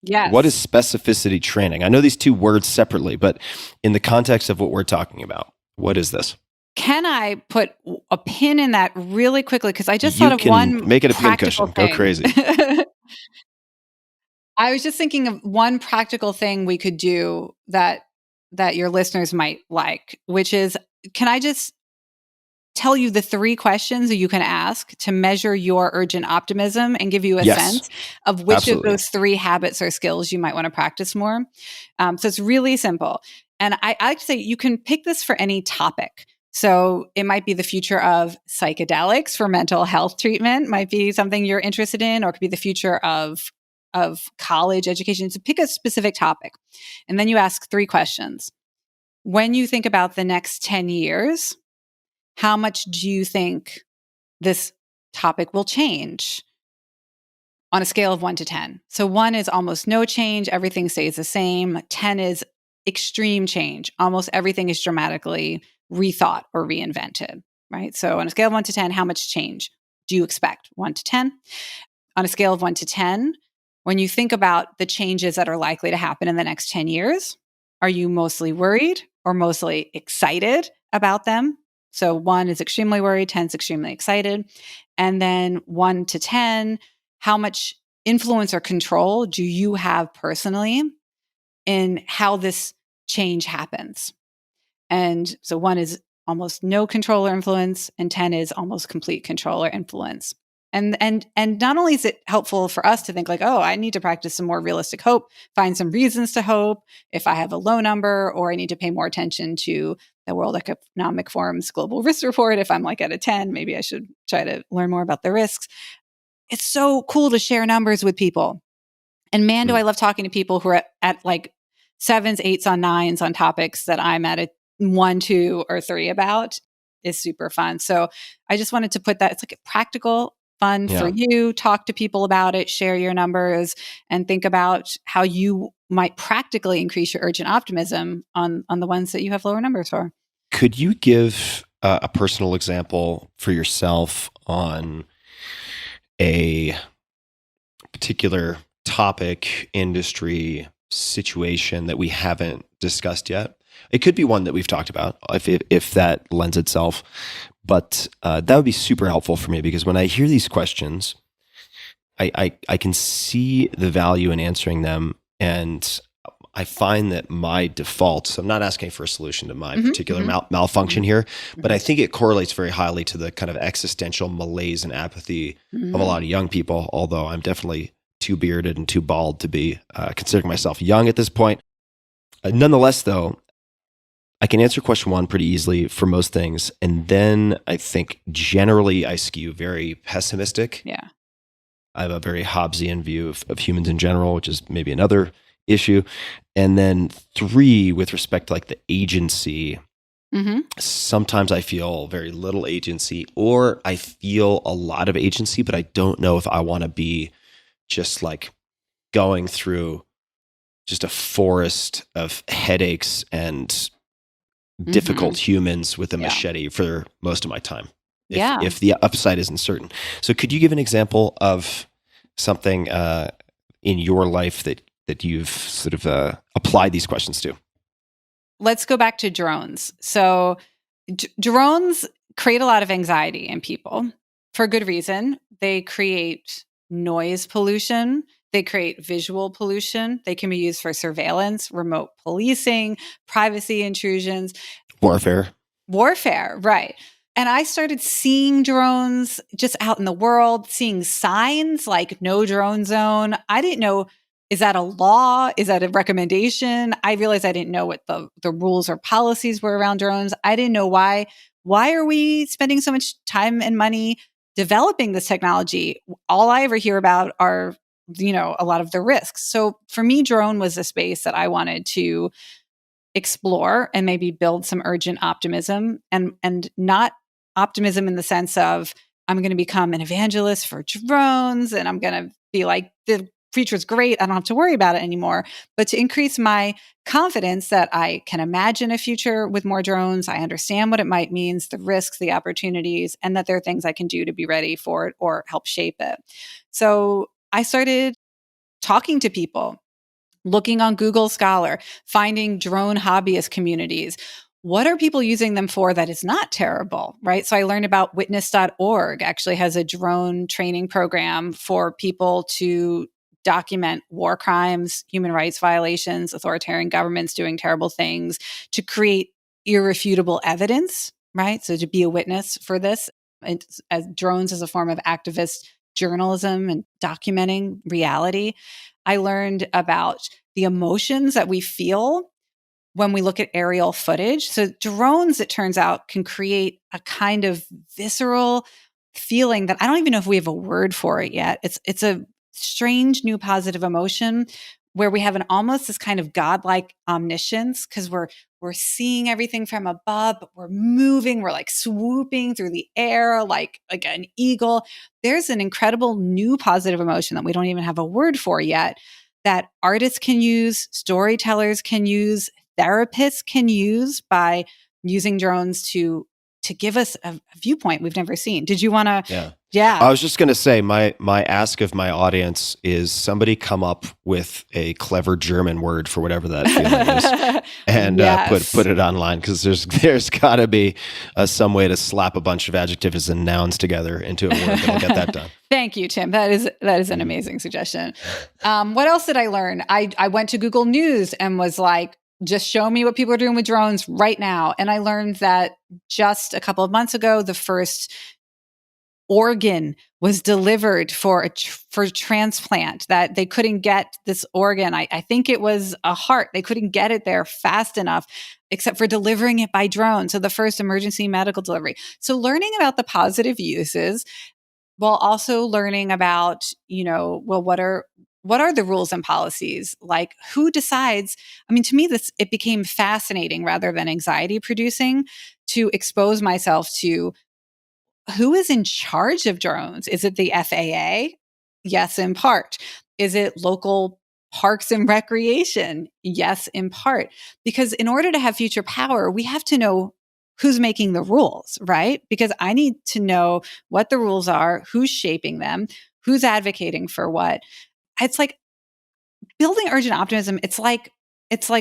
Yes. What is specificity training? I know these two words separately, but in the context of what we're talking about, what is this? Can I put a pin in that really quickly? Because I just thought of one make it a practical pincushion. thing. Go crazy. I was just thinking of one practical thing we could do that your listeners might like, which is, can I just tell you the 3 questions that you can ask to measure your urgent optimism and give you a sense of which absolutely. of those 3 habits or skills you might want to practice more? So it's really simple. And I like to say you can pick this for any topic. So it might be the future of psychedelics for mental health treatment, might be something you're interested in, or it could be the future of college education. So pick a specific topic. And then you ask 3 questions. When you think about the next 10 years, how much do you think this topic will change on a scale of 1 to 10? So 1 is almost no change. Everything stays the same. 10 is extreme change. Almost everything is dramatically rethought or reinvented, right? So on a scale of 1 to 10, how much change do you expect? 1 to 10. On a scale of 1 to 10, when you think about the changes that are likely to happen in the next 10 years, are you mostly worried or mostly excited about them? So 1 is extremely worried, 10 is extremely excited. And then 1 to 10, how much influence or control do you have personally in how this change happens? And so 1 is almost no control or influence, and 10 is almost complete control or influence. And not only is it helpful for us to think like, oh, I need to practice some more realistic hope, find some reasons to hope if I have a low number, or I need to pay more attention to the World Economic Forum's global risk report. If I'm like at a 10, maybe I should try to learn more about the risks. It's so cool to share numbers with people. And man, do I love talking to people who are at like 7s, 8s, on 9s on topics that I'm at a 1, 2, or 3 about. Is super fun. So I just wanted to put that, it's like a practical fun for you. Talk to people about it, share your numbers, and think about how you might practically increase your urgent optimism on the ones that you have lower numbers for. Could you give a personal example for yourself on a particular topic, industry, situation that we haven't discussed yet? It could be one that we've talked about if that lends itself. But that would be super helpful for me, because when I hear these questions, I can see the value in answering them. And I find that my default, so I'm not asking for a solution to my particular malfunction here, but I think it correlates very highly to the kind of existential malaise and apathy of a lot of young people, although I'm definitely too bearded and too bald to be considering myself young at this point. Nonetheless, though, I can answer question 1 pretty easily for most things. And then I think generally I skew very pessimistic. Yeah. I have a very Hobbesian view of humans in general, which is maybe another issue. And then 3, with respect to like the agency, sometimes I feel very little agency, or I feel a lot of agency, but I don't know if I want to be just like going through just a forest of headaches and difficult humans with a machete for most of my time, if the upside isn't certain. So could you give an example of something in your life that you've sort of applied these questions to? Let's go back to drones. So drones create a lot of anxiety in people for good reason. They create noise pollution. They create visual pollution. They can be used for surveillance, remote policing, privacy intrusions. Warfare, right. And I started seeing drones just out in the world, seeing signs like no drone zone. I didn't know, is that a law? Is that a recommendation? I realized I didn't know what the rules or policies were around drones. I didn't know why. Why are we spending so much time and money developing this technology? All I ever hear about are a lot of the risks. So for me, drone was a space that I wanted to explore and maybe build some urgent optimism, and not optimism in the sense of I'm going to become an evangelist for drones and I'm going to be like the future's great. I don't have to worry about it anymore. But to increase my confidence that I can imagine a future with more drones, I understand what it might mean, the risks, the opportunities, and that there are things I can do to be ready for it or help shape it. So I started talking to people, looking on Google Scholar, finding drone hobbyist communities. What are people using them for that is not terrible, right? So I learned about witness.org actually has a drone training program for people to document war crimes, human rights violations, authoritarian governments doing terrible things, to create irrefutable evidence, right? So to be a witness for this, as drones as a form of activist journalism and documenting reality. I learned about the emotions that we feel when we look at aerial footage. So drones, it turns out, can create a kind of visceral feeling that I don't even know if we have a word for it yet. It's a strange new positive emotion where we have an almost this kind of godlike omniscience because we're seeing everything from above, but we're moving, we're like swooping through the air like an eagle. There's an incredible new positive emotion that we don't even have a word for yet that artists can use, storytellers can use, therapists can use by using drones to give us a viewpoint we've never seen. Did you want to? Yeah. I was just going to say my ask of my audience is somebody come up with a clever German word for whatever that feeling is and Yes. put it online because there's got to be some way to slap a bunch of adjectives and nouns together into a word that'll get that done. Thank you, Tim. That is an amazing suggestion. What else did I learn? I went to Google News and was like, just show me what people are doing with drones right now. And I learned that just a couple of months ago, the first organ was delivered for transplant, that they couldn't get this organ. I think it was a heart. They couldn't get it there fast enough, except for delivering it by drone. So the first emergency medical delivery. So learning about the positive uses while also learning about, what are the rules and policies? Like who decides? I mean, to me, it became fascinating rather than anxiety producing to expose myself to who is in charge of drones. Is it the FAA? Yes, in part. Is it local parks and recreation? Yes, in part. Because in order to have future power, we have to know who's making the rules, right? Because I need to know what the rules are, who's shaping them, who's advocating for what. It's like building urgent optimism. It's like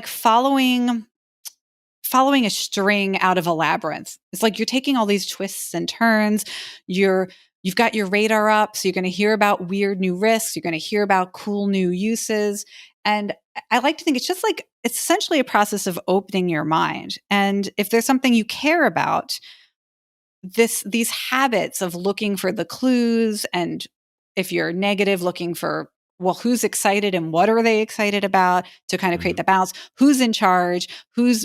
following a string out of a labyrinth. It's like you're taking all these twists and turns. You've got your radar up, so you're going to hear about weird new risks. You're going to hear about cool new uses. And I like to think it's essentially a process of opening your mind. And if there's something you care about, these habits of looking for the clues, and if you're negative, looking for, well, who's excited and what are they excited about to kind of create the balance? Who's in charge? Who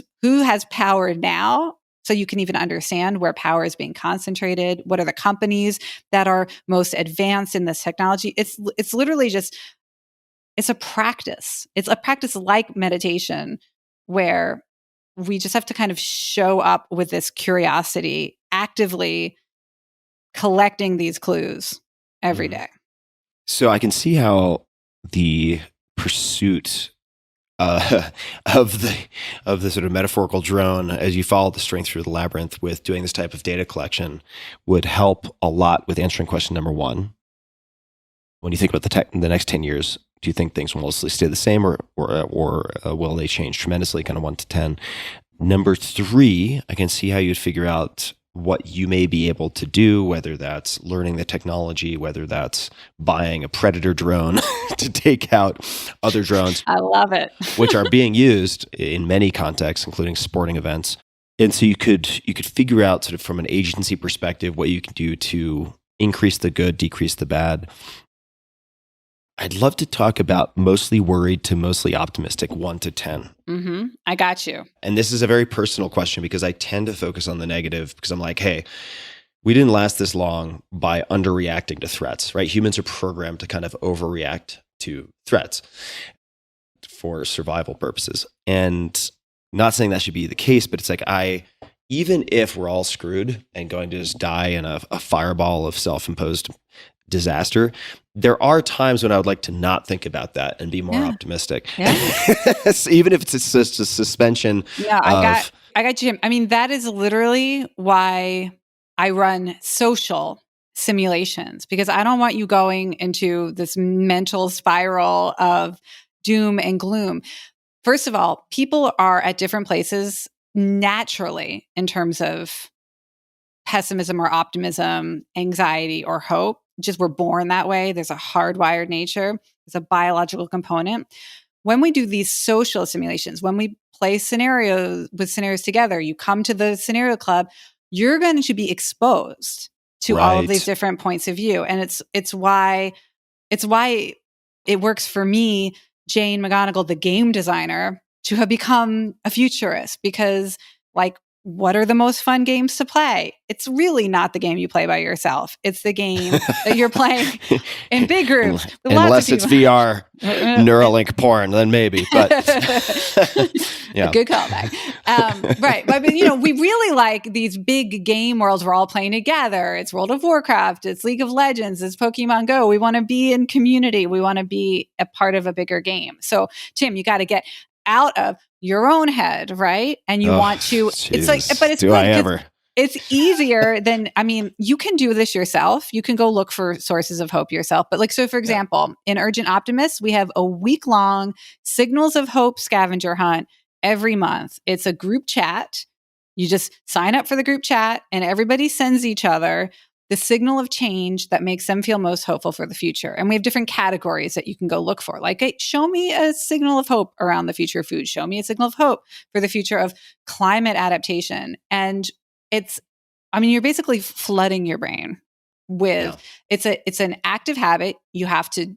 has power now? So you can even understand where power is being concentrated. What are the companies that are most advanced in this technology? It's literally just, it's a practice. It's a practice like meditation where we just have to kind of show up with this curiosity, actively collecting these clues every day. So I can see how the pursuit of the sort of metaphorical drone, as you follow the string through the labyrinth with doing this type of data collection, would help a lot with answering question number one. When you think about the next 10 years, do you think things will mostly stay the same, or will they change tremendously, kind of 1 to 10? Number three, I can see how you'd figure out what you may be able to do, whether that's learning the technology, whether that's buying a predator drone to take out other drones. I love it. which are being used in many contexts, including sporting events. And so you could figure out sort of from an agency perspective what you can do to increase the good, decrease the bad. I'd love to talk about mostly worried to mostly optimistic, 1 to 10. Mm-hmm. I got you. And this is a very personal question because I tend to focus on the negative because I'm like, hey, we didn't last this long by underreacting to threats, right? Humans are programmed to kind of overreact to threats for survival purposes. And not saying that should be the case, but it's like even if we're all screwed and going to just die in a fireball of self-imposed disaster. There are times when I would like to not think about that and be more optimistic. Yeah. Even if it's just a suspension. No, I got you. I mean, that is literally why I run social simulations, because I don't want you going into this mental spiral of doom and gloom. First of all, people are at different places naturally in terms of pessimism or optimism, anxiety or hope. Just we're born that way. There's a hardwired nature. There's a biological component. When we do these social simulations, when we play scenarios together, you come to the scenario club, you're going to be exposed to all of these different points of view. And it's why it works for me, Jane McGonigal, the game designer, to have become a futurist, because like, what are the most fun games to play? It's really not the game you play by yourself. It's the game that you're playing in big groups. Unless it's VR, Neuralink porn, then maybe. But yeah, good callback. Right, but we really like these big game worlds we're all playing together. It's World of Warcraft. It's League of Legends. It's Pokemon Go. We want to be in community. We want to be a part of a bigger game. So, Tim, you got to get out of your own head, right? And you want to, Jesus. It's like, but it's do good, I ever? It's easier than, I mean, you can do this yourself. You can go look for sources of hope yourself. But like, so for example, in Urgent Optimist, we have a week-long Signals of Hope scavenger hunt every month. It's a group chat. You just sign up for the group chat and everybody sends each other the signal of change that makes them feel most hopeful for the future. And we have different categories that you can go look for. Like, hey, show me a signal of hope around the future of food. Show me a signal of hope for the future of climate adaptation. And you're basically flooding your brain with, it's an active habit. You have to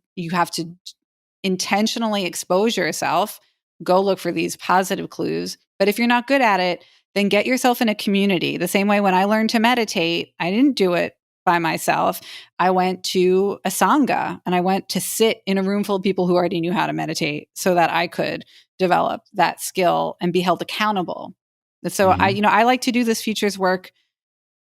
intentionally expose yourself, go look for these positive clues. But if you're not good at it, then get yourself in a community. The same way when I learned to meditate, I didn't do it by myself. I went to a sangha and I went to sit in a room full of people who already knew how to meditate so that I could develop that skill and be held accountable. So I like to do this futures work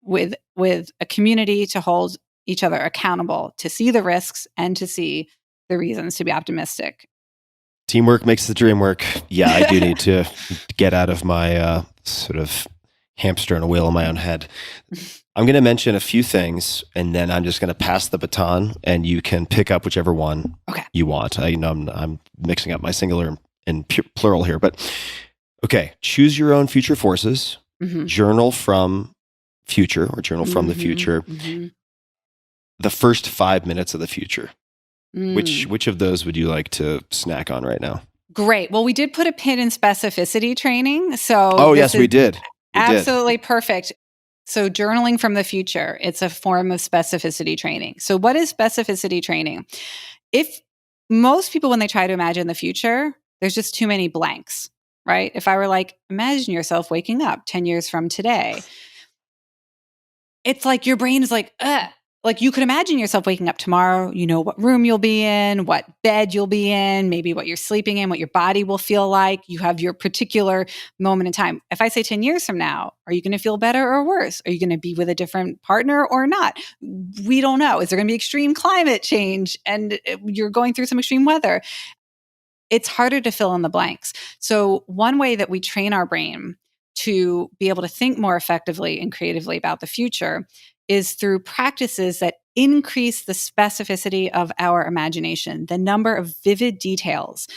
with a community to hold each other accountable, to see the risks and to see the reasons to be optimistic. Teamwork makes the dream work. Yeah, I do need to get out of my sort of hamster on a wheel in my own head. I'm going to mention a few things, and then I'm just going to pass the baton, and you can pick up whichever one you want. I know I'm mixing up my singular and plural here, but okay. Choose your own future forces. Journal from future, or journal from the future. The first 5 minutes of the future. Which of those would you like to snack on right now? Great. Well, we did put a pin in specificity training. So yes, we did. Absolutely perfect. So journaling from the future, it's a form of specificity training. So what is specificity training? If most people, when they try to imagine the future, there's just too many blanks, right? If I were like, imagine yourself waking up 10 years from today, it's like your brain is like, ugh. Like you could imagine yourself waking up tomorrow, you know what room you'll be in, what bed you'll be in, maybe what you're sleeping in, what your body will feel like. You have your particular moment in time. If I say 10 years from now, are you going to feel better or worse? Are you going to be with a different partner or not? We don't know. Is there going to be extreme climate change and you're going through some extreme weather? It's harder to fill in the blanks. So one way that we train our brain to be able to think more effectively and creatively about the future is through practices that increase the specificity of our imagination, the number of vivid details.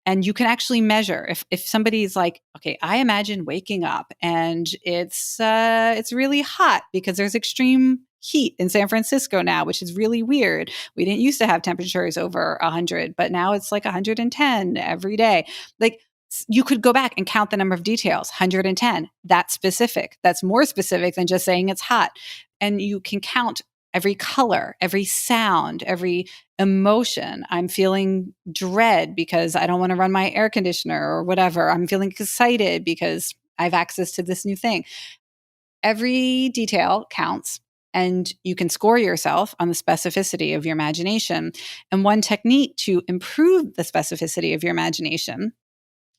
And you can actually measure if somebody's like, okay, I imagine waking up and it's really hot because there's extreme heat in San Francisco now, which is really weird. We didn't used to have temperatures over 100, but now it's like 110 every day. Like, you could go back and count the number of details. 110, that's specific. That's more specific than just saying it's hot. And you can count every color, every sound, every emotion. I'm feeling dread because I don't want to run my air conditioner or whatever. I'm feeling excited because I have access to this new thing. Every detail counts, and you can score yourself on the specificity of your imagination. And one technique to improve the specificity of your imagination,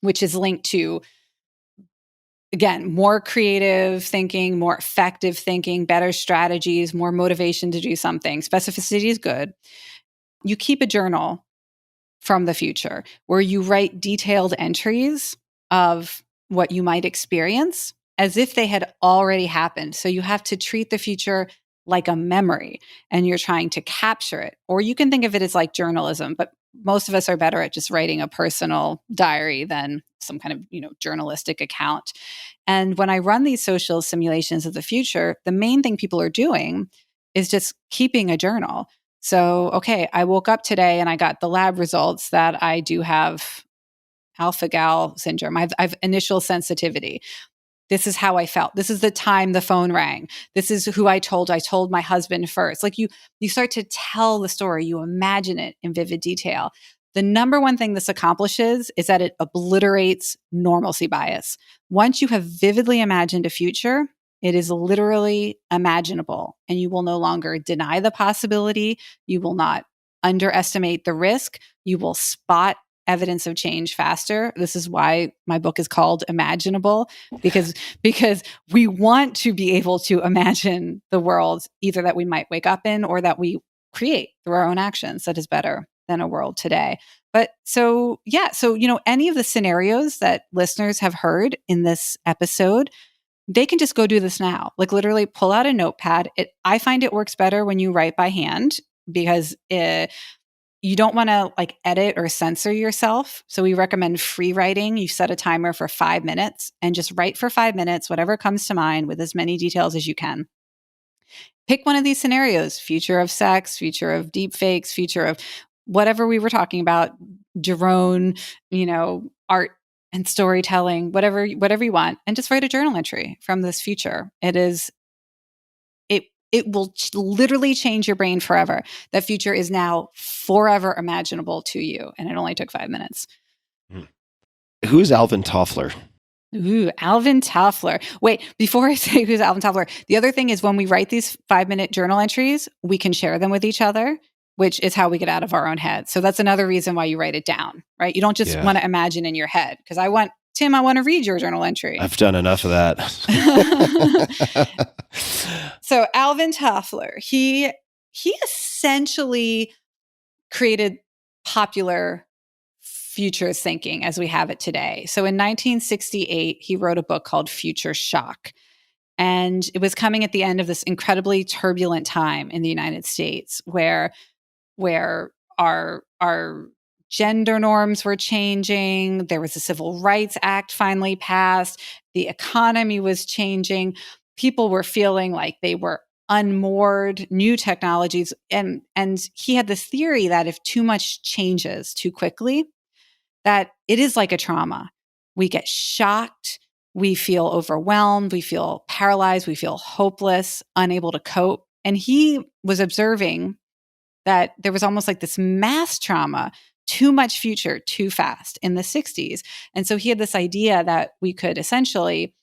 which is linked to again, more creative thinking, more effective thinking, better strategies, more motivation to do something. Specificity is good. You keep a journal from the future where you write detailed entries of what you might experience as if they had already happened. So you have to treat the future like a memory and you're trying to capture it. Or you can think of it as like journalism, but most of us are better at just writing a personal diary than some kind of, journalistic account. And when I run these social simulations of the future, the main thing people are doing is just keeping a journal. So, okay, I woke up today and I got the lab results that I do have alpha-gal syndrome. I've initial sensitivity. This is how I felt. This is the time the phone rang. This is who I told. I told my husband first. Like you start to tell the story. You imagine it in vivid detail. The number one thing this accomplishes is that it obliterates normalcy bias. Once you have vividly imagined a future, it is literally imaginable, and you will no longer deny the possibility. You will not underestimate the risk. You will spot evidence of change faster. This is why my book is called Imaginable, because we want to be able to imagine the world either that we might wake up in or that we create through our own actions that is better than a world today. But so any of the scenarios that listeners have heard in this episode, they can just go do this now. Like literally pull out a notepad. I find it works better when you write by hand because you don't want to like edit or censor yourself. So we recommend free writing. You set a timer for 5 minutes and just write for 5 minutes, whatever comes to mind with as many details as you can. Pick one of these scenarios: future of sex, future of deep fakes, future of whatever we were talking about, drone, art and storytelling, whatever you want, and just write a journal entry from this future. It will literally change your brain forever. That future is now forever imaginable to you, and it only took 5 minutes. Who's Alvin Toffler? Ooh, Alvin Toffler. Wait, before I say who's Alvin Toffler, the other thing is when we write these 5-minute journal entries, we can share them with each other, which is how we get out of our own head. So that's another reason why you write it down, right? You don't just want to imagine in your head, because I want to read your journal entry. I've done enough of that. So Alvin Toffler, he essentially created popular future thinking as we have it today. So in 1968, he wrote a book called Future Shock. And it was coming at the end of this incredibly turbulent time in the United States where our gender norms were changing. There was a Civil Rights Act finally passed. The economy was changing. People were feeling like they were unmoored, new technologies. And he had this theory that if too much changes too quickly, that it is like a trauma. We get shocked. We feel overwhelmed. We feel paralyzed. We feel hopeless, unable to cope. And he was observing that there was almost like this mass trauma, too much future, too fast in the 60s. And so he had this idea that we could essentially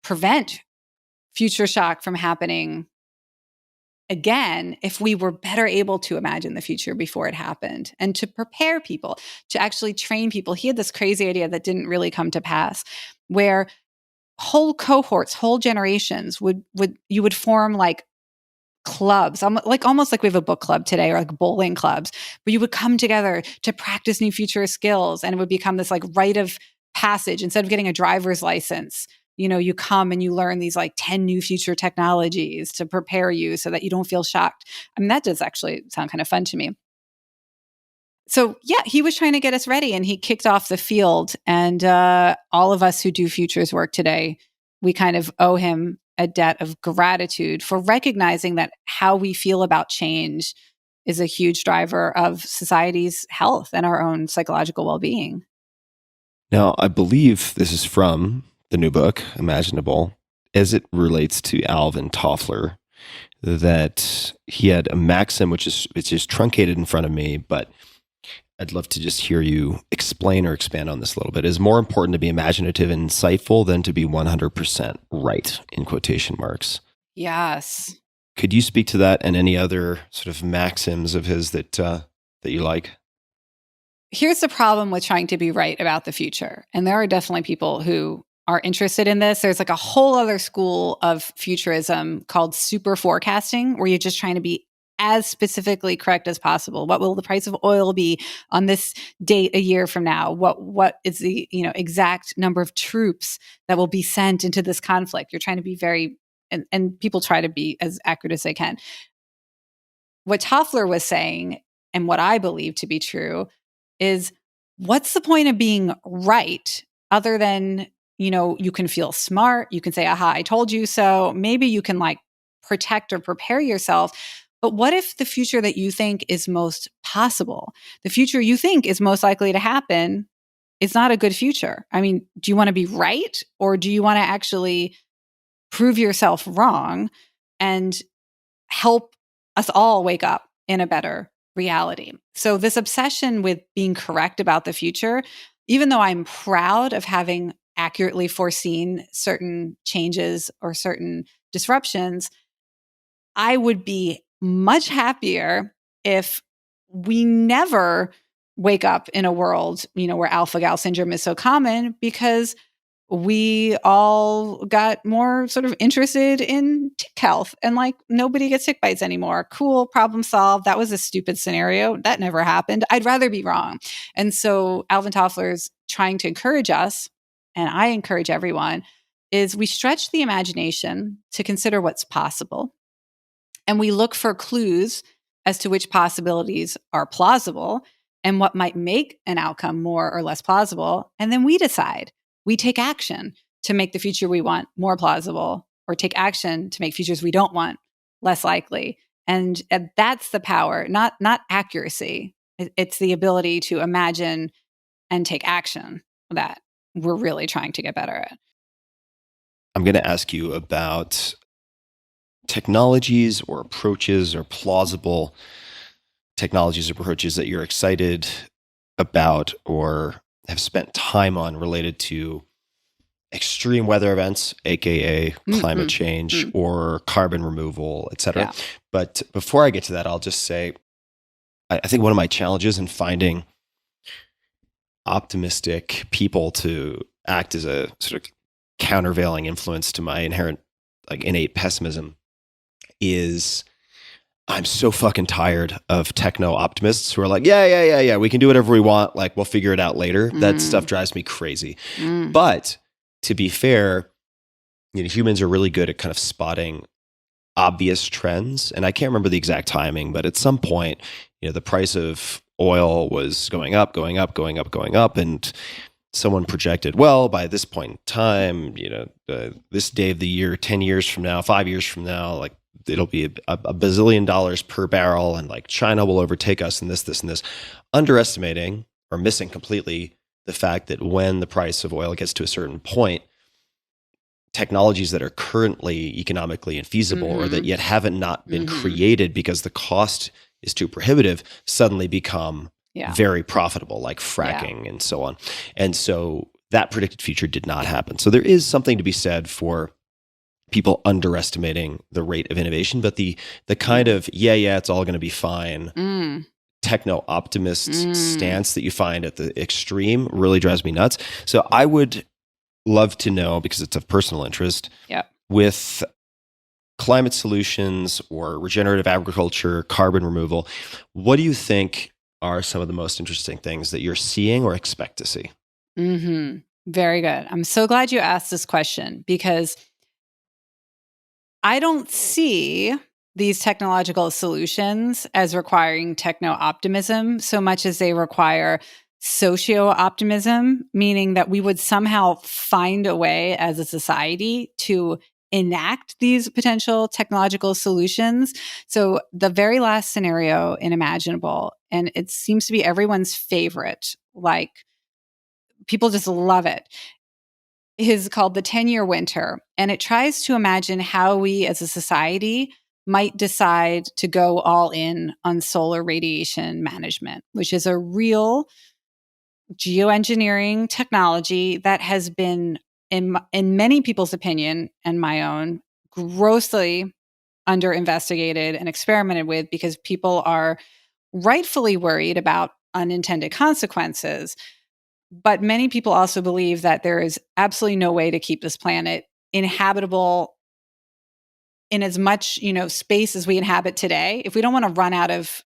prevent future shock from happening again if we were better able to imagine the future before it happened and to prepare people, to actually train people. He had this crazy idea that didn't really come to pass, where whole cohorts, whole generations you would form like clubs, almost like we have a book club today or like bowling clubs, but you would come together to practice new future skills, and it would become this like rite of passage. Instead of getting a driver's license, you come and you learn these like 10 new future technologies to prepare you so that you don't feel shocked. I mean, that does actually sound kind of fun to me. So yeah, he was trying to get us ready, and he kicked off the field. And all of us who do futures work today, we kind of owe him a debt of gratitude for recognizing that how we feel about change is a huge driver of society's health and our own psychological well-being. Now, I believe this is from the new book, Imaginable, as it relates to Alvin Toffler, that he had a maxim, it's just truncated in front of me, but I'd love to just hear you explain or expand on this a little bit. It is more important to be imaginative and insightful than to be 100% right, in quotation marks. Yes. Could you speak to that and any other sort of maxims of his that you like? Here's the problem with trying to be right about the future. And there are definitely people who are interested in this, there's like a whole other school of futurism called super forecasting, where you're just trying to be as specifically correct as possible. What will the price of oil be on this date a year from now? What is the exact number of troops that will be sent into this conflict? You're trying to be very, and people try to be as accurate as they can. What Toffler was saying, and what I believe to be true, is what's the point of being right other than, you can feel smart, you can say, aha, I told you so. Maybe you can like protect or prepare yourself. But what if the future that you think is most possible, the future you think is most likely to happen, is not a good future? I mean, do you want to be right, or do you want to actually prove yourself wrong and help us all wake up in a better reality? So this obsession with being correct about the future, even though I'm proud of having accurately foreseen certain changes or certain disruptions, I would be much happier if we never wake up in a world, where alpha-gal syndrome is so common, because we all got more sort of interested in tick health and like nobody gets tick bites anymore. Cool, problem solved. That was a stupid scenario. That never happened. I'd rather be wrong. And so Alvin Toffler's trying to encourage us, and I encourage everyone, is we stretch the imagination to consider what's possible. And we look for clues as to which possibilities are plausible and what might make an outcome more or less plausible. And then we decide. We take action to make the future we want more plausible, or take action to make futures we don't want less likely. And that's the power, not accuracy. It's the ability to imagine and take action that we're really trying to get better at. I'm going to ask you about technologies or approaches or plausible technologies or approaches that you're excited about or have spent time on related to extreme weather events, aka climate change or carbon removal, et cetera. Yeah. But before I get to that, I'll just say, I think one of my challenges in finding optimistic people to act as a sort of countervailing influence to my inherent, like, innate pessimism is I'm so fucking tired of techno-optimists who are like, yeah, we can do whatever we want. Like, we'll figure it out later. That stuff drives me crazy. But to be fair, humans are really good at kind of spotting obvious trends. And I can't remember the exact timing, but at some point, the price of oil was going up. And someone projected, well, by this point in time, this day of the year, 10 years from now, 5 years from now, like, it'll be a bazillion dollars per barrel, and like China will overtake us in this, and this, underestimating or missing completely the fact that when the price of oil gets to a certain point, technologies that are currently economically infeasible or that yet haven't not been created because the cost is too prohibitive suddenly become very profitable, like fracking and so on. And so that predicted future did not happen. So there is something to be said for people underestimating the rate of innovation, but the kind of it's all going to be fine techno-optimist stance that you find at the extreme really drives me nuts. So I would love to know, because it's of personal interest, with climate solutions or regenerative agriculture, carbon removal, what do you think are some of the most interesting things that you're seeing or expect to see? Very good. I'm so glad you asked this question, because I don't see these technological solutions as requiring techno-optimism so much as they require socio-optimism, meaning that we would somehow find a way as a society to enact these potential technological solutions. So the very last scenario in Imaginable, and it seems to be everyone's favorite, like people just love it, is called the 10-year winter. And it tries to imagine how we as a society might decide to go all in on solar radiation management, which is a real geoengineering technology that has been, in many people's opinion and my own, grossly under-investigated and experimented with, because people are rightfully worried about unintended consequences. But many people also believe that there is absolutely no way to keep this planet inhabitable in as much, space as we inhabit today. If we don't want to run out of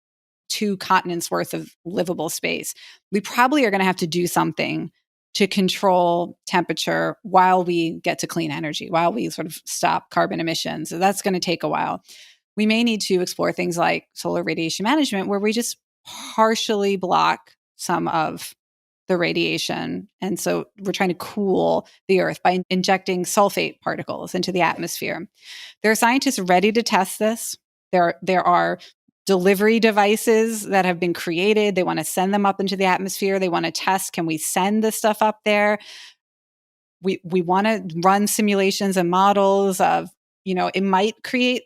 2 continents worth of livable space, we probably are going to have to do something to control temperature while we get to clean energy, while we sort of stop carbon emissions. So that's going to take a while. We may need to explore things like solar radiation management, where we just partially block some of the radiation. And so we're trying to cool the Earth by injecting sulfate particles into the atmosphere. There are scientists ready to test this. There are delivery devices that have been created. They want to send them up into the atmosphere. They want to test, can we send this stuff up there? We want to run simulations and models of, it might create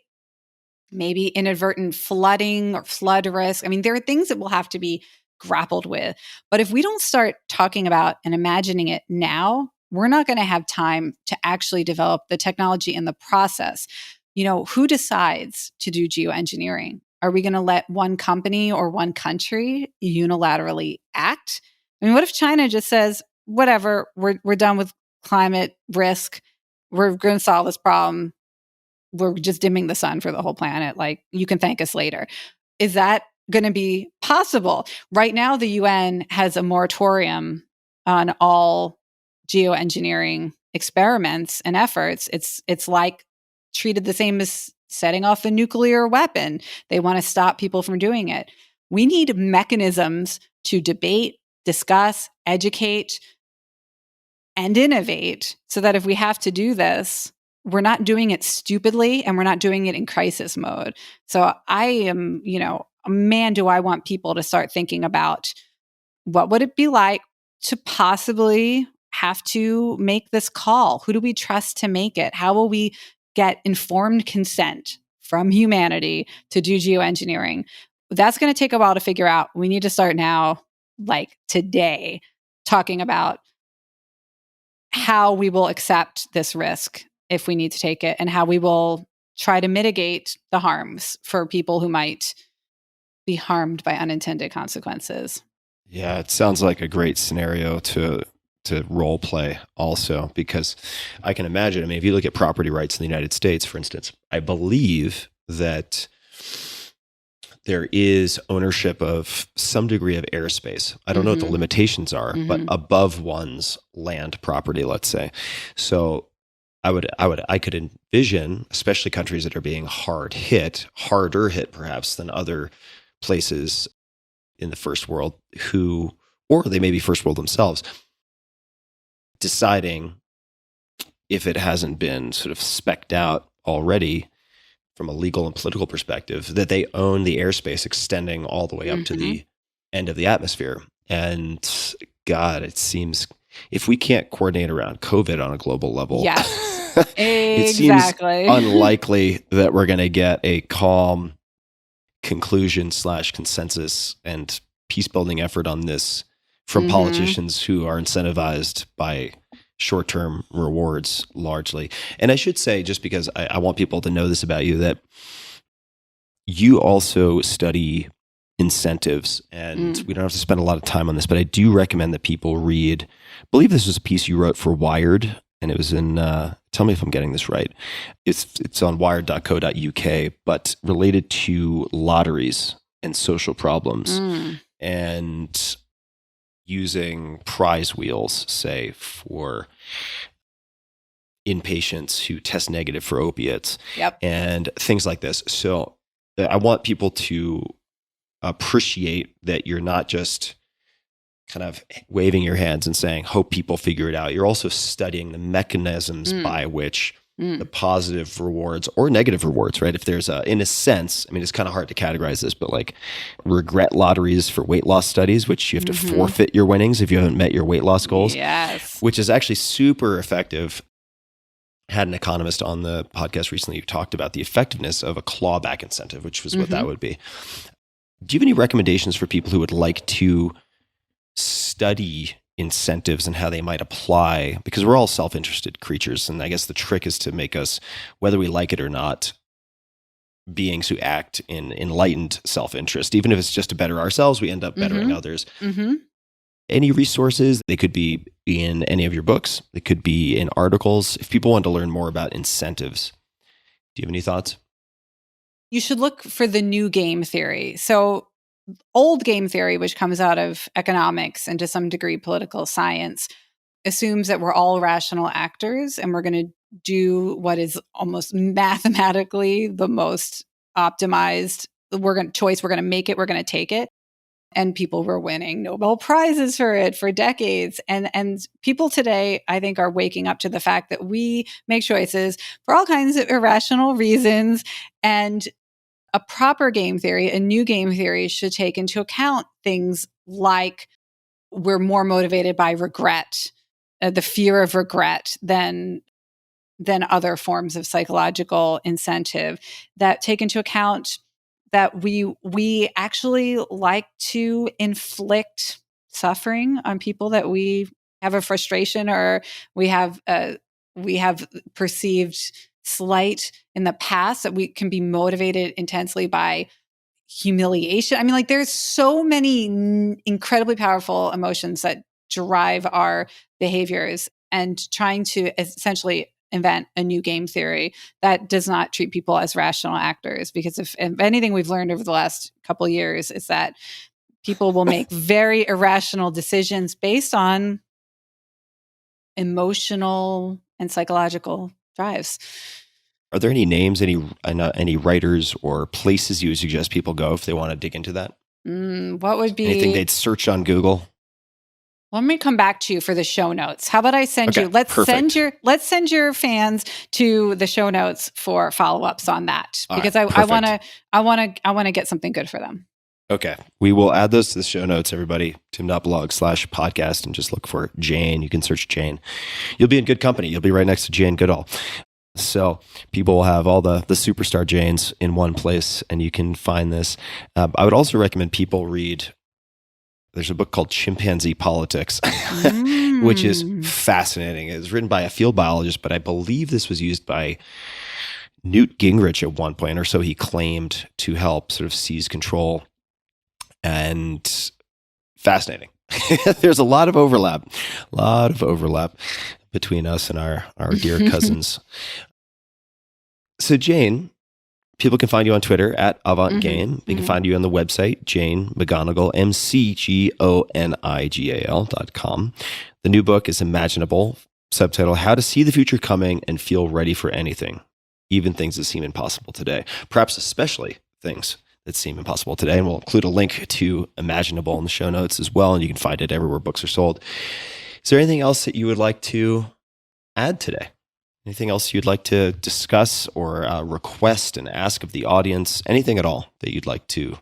maybe inadvertent flooding or flood risk. I mean, there are things that will have to be grappled with. But if we don't start talking about and imagining it now, we're not going to have time to actually develop the technology and the process. Who decides to do geoengineering? Are we going to let one company or one country unilaterally act? I mean, what if China just says, whatever, we're done with climate risk. We're going to solve this problem. We're just dimming the sun for the whole planet. Like, you can thank us later. Is that going to be possible? Right now, the UN has a moratorium on all geoengineering experiments and efforts. It's like treated the same as setting off a nuclear weapon. They want to stop people from doing it. We need mechanisms to debate, discuss, educate, and innovate so that if we have to do this, we're not doing it stupidly and we're not doing it in crisis mode. So I am, man, do I want people to start thinking about what would it be like to possibly have to make this call? Who do we trust to make it? How will we get informed consent from humanity to do geoengineering? That's going to take a while to figure out. We need to start now, like today, talking about how we will accept this risk if we need to take it, and how we will try to mitigate the harms for people who might be harmed by unintended consequences. Yeah, it sounds like a great scenario to role play also, because I can imagine, I mean, if you look at property rights in the United States, for instance, I believe that there is ownership of some degree of airspace. I don't know what the limitations are, but above one's land property, let's say. So I could envision, especially countries that are being harder hit perhaps than other places in the first world, or they may be first world themselves, deciding, if it hasn't been sort of specced out already from a legal and political perspective, that they own the airspace extending all the way up to the end of the atmosphere. And God, it seems, if we can't coordinate around COVID on a global level, it seems unlikely that we're going to get a calm conclusion / consensus and peace building effort on this from politicians who are incentivized by short-term rewards largely. And I should say, just because I want people to know this about you, that you also study incentives, and we don't have to spend a lot of time on this, but I do recommend that people read, I believe this was a piece you wrote for Wired, and it was in, tell me if I'm getting this right. It's on wired.co.uk, but related to lotteries and social problems and using prize wheels, say, for inpatients who test negative for opiates and things like this. So I want people to appreciate that you're not just kind of waving your hands and saying, hope people figure it out. You're also studying the mechanisms by which the positive rewards or negative rewards, right? If there's in a sense, I mean, it's kind of hard to categorize this, but like regret lotteries for weight loss studies, which you have to forfeit your winnings if you haven't met your weight loss goals, which is actually super effective. Had an economist on the podcast recently who talked about the effectiveness of a clawback incentive, which was what that would be. Do you have any recommendations for people who would like to study incentives and how they might apply? Because we're all self-interested creatures, and I guess the trick is to make us, whether we like it or not, beings who act in enlightened self-interest. Even if it's just to better ourselves, we end up bettering others. any resources. They could be in any of your books. They could be in articles. If people want to learn more about incentives, do you have any thoughts? You should look for the new game theory. So old game theory, which comes out of economics and to some degree political science, assumes that we're all rational actors and we're going to do what is almost mathematically the most optimized choice. We're going to make it. We're going to take it. And people were winning Nobel Prizes for it for decades. And people today, I think, are waking up to the fact that we make choices for all kinds of irrational reasons. And a proper game theory, a new game theory, should take into account things like we're more motivated by regret, the fear of regret than other forms of psychological incentive, that take into account that we actually like to inflict suffering on people that we have a frustration or we have perceived slight in the past, that we can be motivated intensely by humiliation. I mean, like, there's so many incredibly powerful emotions that drive our behaviors, and trying to essentially invent a new game theory that does not treat people as rational actors. Because if anything we've learned over the last couple of years is that people will make very irrational decisions based on emotional and psychological drives. Are there any names, any writers or places you would suggest people go if they want to dig into that? What would be anything they'd search on Google? Let me come back to you for the show notes. How about I send you? Let's send your fans to the show notes for follow-ups on that, because I want to get something good for them. Okay. We will add those to the show notes, everybody. tim.blog/podcast, and just look for Jane. You can search Jane. You'll be in good company. You'll be right next to Jane Goodall. So people will have all the superstar Janes in one place, and you can find this. I would also recommend people read, there's a book called Chimpanzee Politics, which is fascinating. It was written by a field biologist, but I believe this was used by Newt Gingrich at one point, or so he claimed, to help sort of seize control. And fascinating. There's a lot of overlap between us and our dear cousins. So Jane, people can find you on Twitter at AvantGame. They can find you on the website, Jane McGonigal, McGonigal.com. The new book is Imaginable, subtitle, How to See the Future Coming and Feel Ready for Anything, even things that seem impossible today, perhaps especially things that seem impossible today. And we'll include a link to Imaginable in the show notes as well, and you can find it everywhere books are sold. Is there anything else that you would like to add today? Anything else you'd like to discuss or request and ask of the audience? Anything at all that you'd like to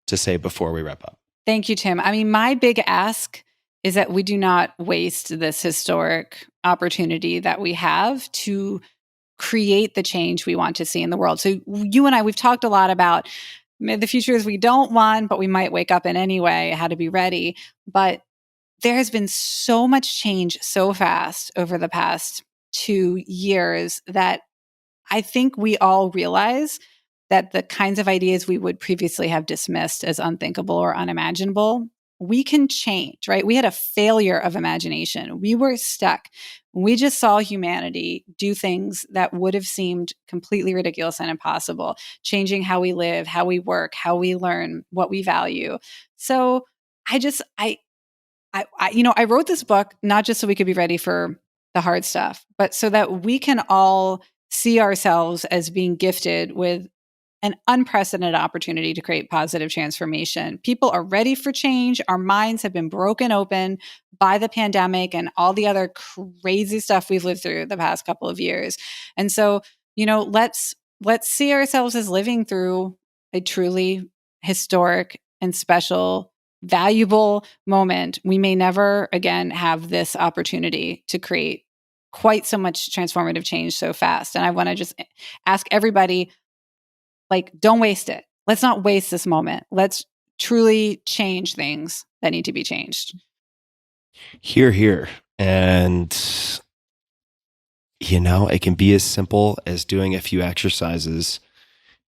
say before we wrap up? Thank you, Tim. I mean, my big ask is that we do not waste this historic opportunity that we have to create the change we want to see in the world. So you and I, we've talked a lot about the futures we don't want, but we might wake up in anyway, how to be ready. But there has been so much change so fast over the past 2 years that I think we all realize that the kinds of ideas we would previously have dismissed as unthinkable or unimaginable, we can change, right? We had a failure of imagination. We were stuck. We just saw humanity do things that would have seemed completely ridiculous and impossible, changing how we live, how we work, how we learn, what we value. So I wrote this book not just so we could be ready for the hard stuff, but so that we can all see ourselves as being gifted with an unprecedented opportunity to create positive transformation. People are ready for change. Our minds have been broken open by the pandemic and all the other crazy stuff we've lived through the past couple of years. And so, let's see ourselves as living through a truly historic and special, valuable moment. We may never again have this opportunity to create quite so much transformative change so fast. And I want to just ask everybody, don't waste it. Let's not waste this moment. Let's truly change things that need to be changed. Hear, hear. And, it can be as simple as doing a few exercises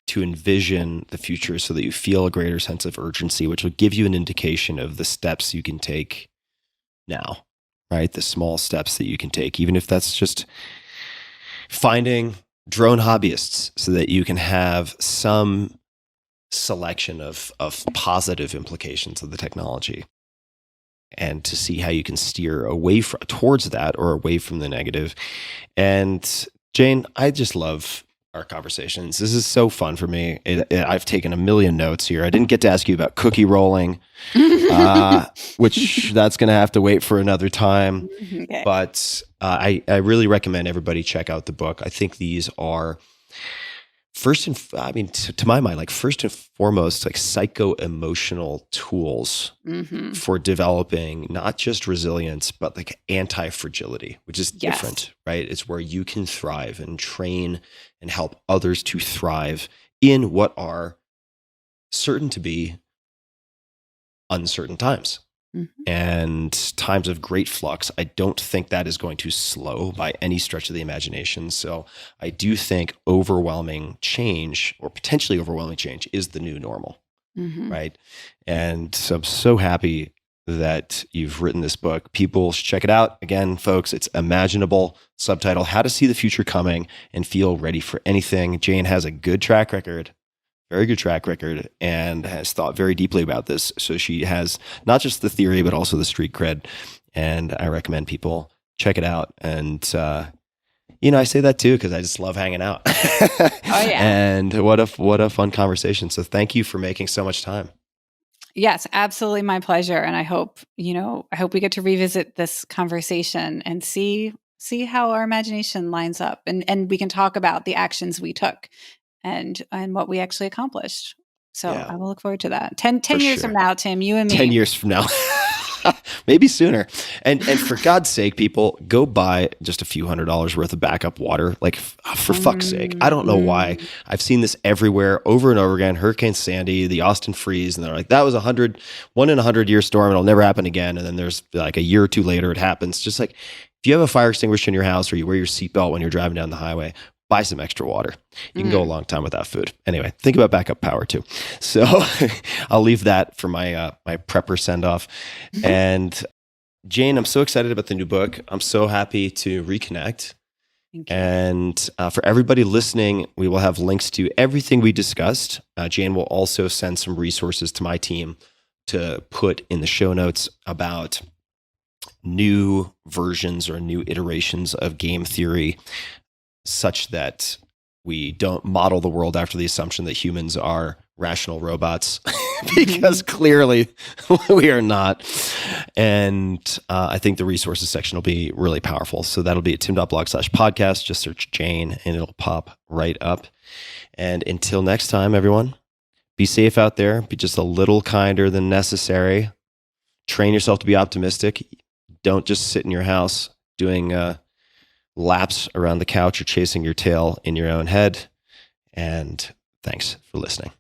to envision the future so that you feel a greater sense of urgency, which will give you an indication of the steps you can take now, right? The small steps that you can take, even if that's just finding drone hobbyists so that you can have some selection of positive implications of the technology, and to see how you can steer away towards that or away from the negative. And Jane, I just love our conversations. This is so fun for me. I've taken a million notes here. I didn't get to ask you about cookie rolling, which that's going to have to wait for another time. Okay. But I really recommend everybody check out the book. I think these are to my mind, like first and foremost, like psycho-emotional tools for developing not just resilience, but like anti-fragility, which is different, right? It's where you can thrive and train and help others to thrive in what are certain to be uncertain times. And times of great flux. I don't think that is going to slow by any stretch of the imagination. So I do think overwhelming change, or potentially overwhelming change, is the new normal, right? And so I'm so happy that you've written this book. People should check it out. Again, folks, it's imaginable. Subtitle: How to See the Future Coming and Feel Ready for Anything. Jane has a good track record. Very good track record, and has thought very deeply about this. So she has not just the theory, but also the street cred. And I recommend people check it out. And, I say that too, because I just love hanging out. Oh, yeah. And what a fun conversation. So thank you for making so much time. Yes, absolutely. My pleasure. And I hope we get to revisit this conversation and see how our imagination lines up, and we can talk about the actions we took and what we actually accomplished. So I will look forward to that. 10 years from now, Tim, you and me. 10 years from now. Maybe sooner. And for God's sake, people, go buy just a few $100s worth of backup water. Like, for fuck's sake. I don't know why. I've seen this everywhere over and over again. Hurricane Sandy, the Austin freeze, and they're like, that was 1 in a 100-year storm. It'll never happen again. And then there's like a year or two later, it happens. Just like, if you have a fire extinguisher in your house, or you wear your seatbelt when you're driving down the highway, buy some extra water. You can go a long time without food. Anyway, think about backup power too. So I'll leave that for my my prepper send off. And Jane, I'm so excited about the new book. I'm so happy to reconnect. And for everybody listening, we will have links to everything we discussed. Jane will also send some resources to my team to put in the show notes about new versions or new iterations of game theory, such that we don't model the world after the assumption that humans are rational robots, because clearly we are not. And I think the resources section will be really powerful. So that'll be at tim.blog/podcast. Just search Jane and it'll pop right up. And until next time, everyone, be safe out there. Be just a little kinder than necessary. Train yourself to be optimistic. Don't just sit in your house doing laps around the couch or chasing your tail in your own head. And thanks for listening.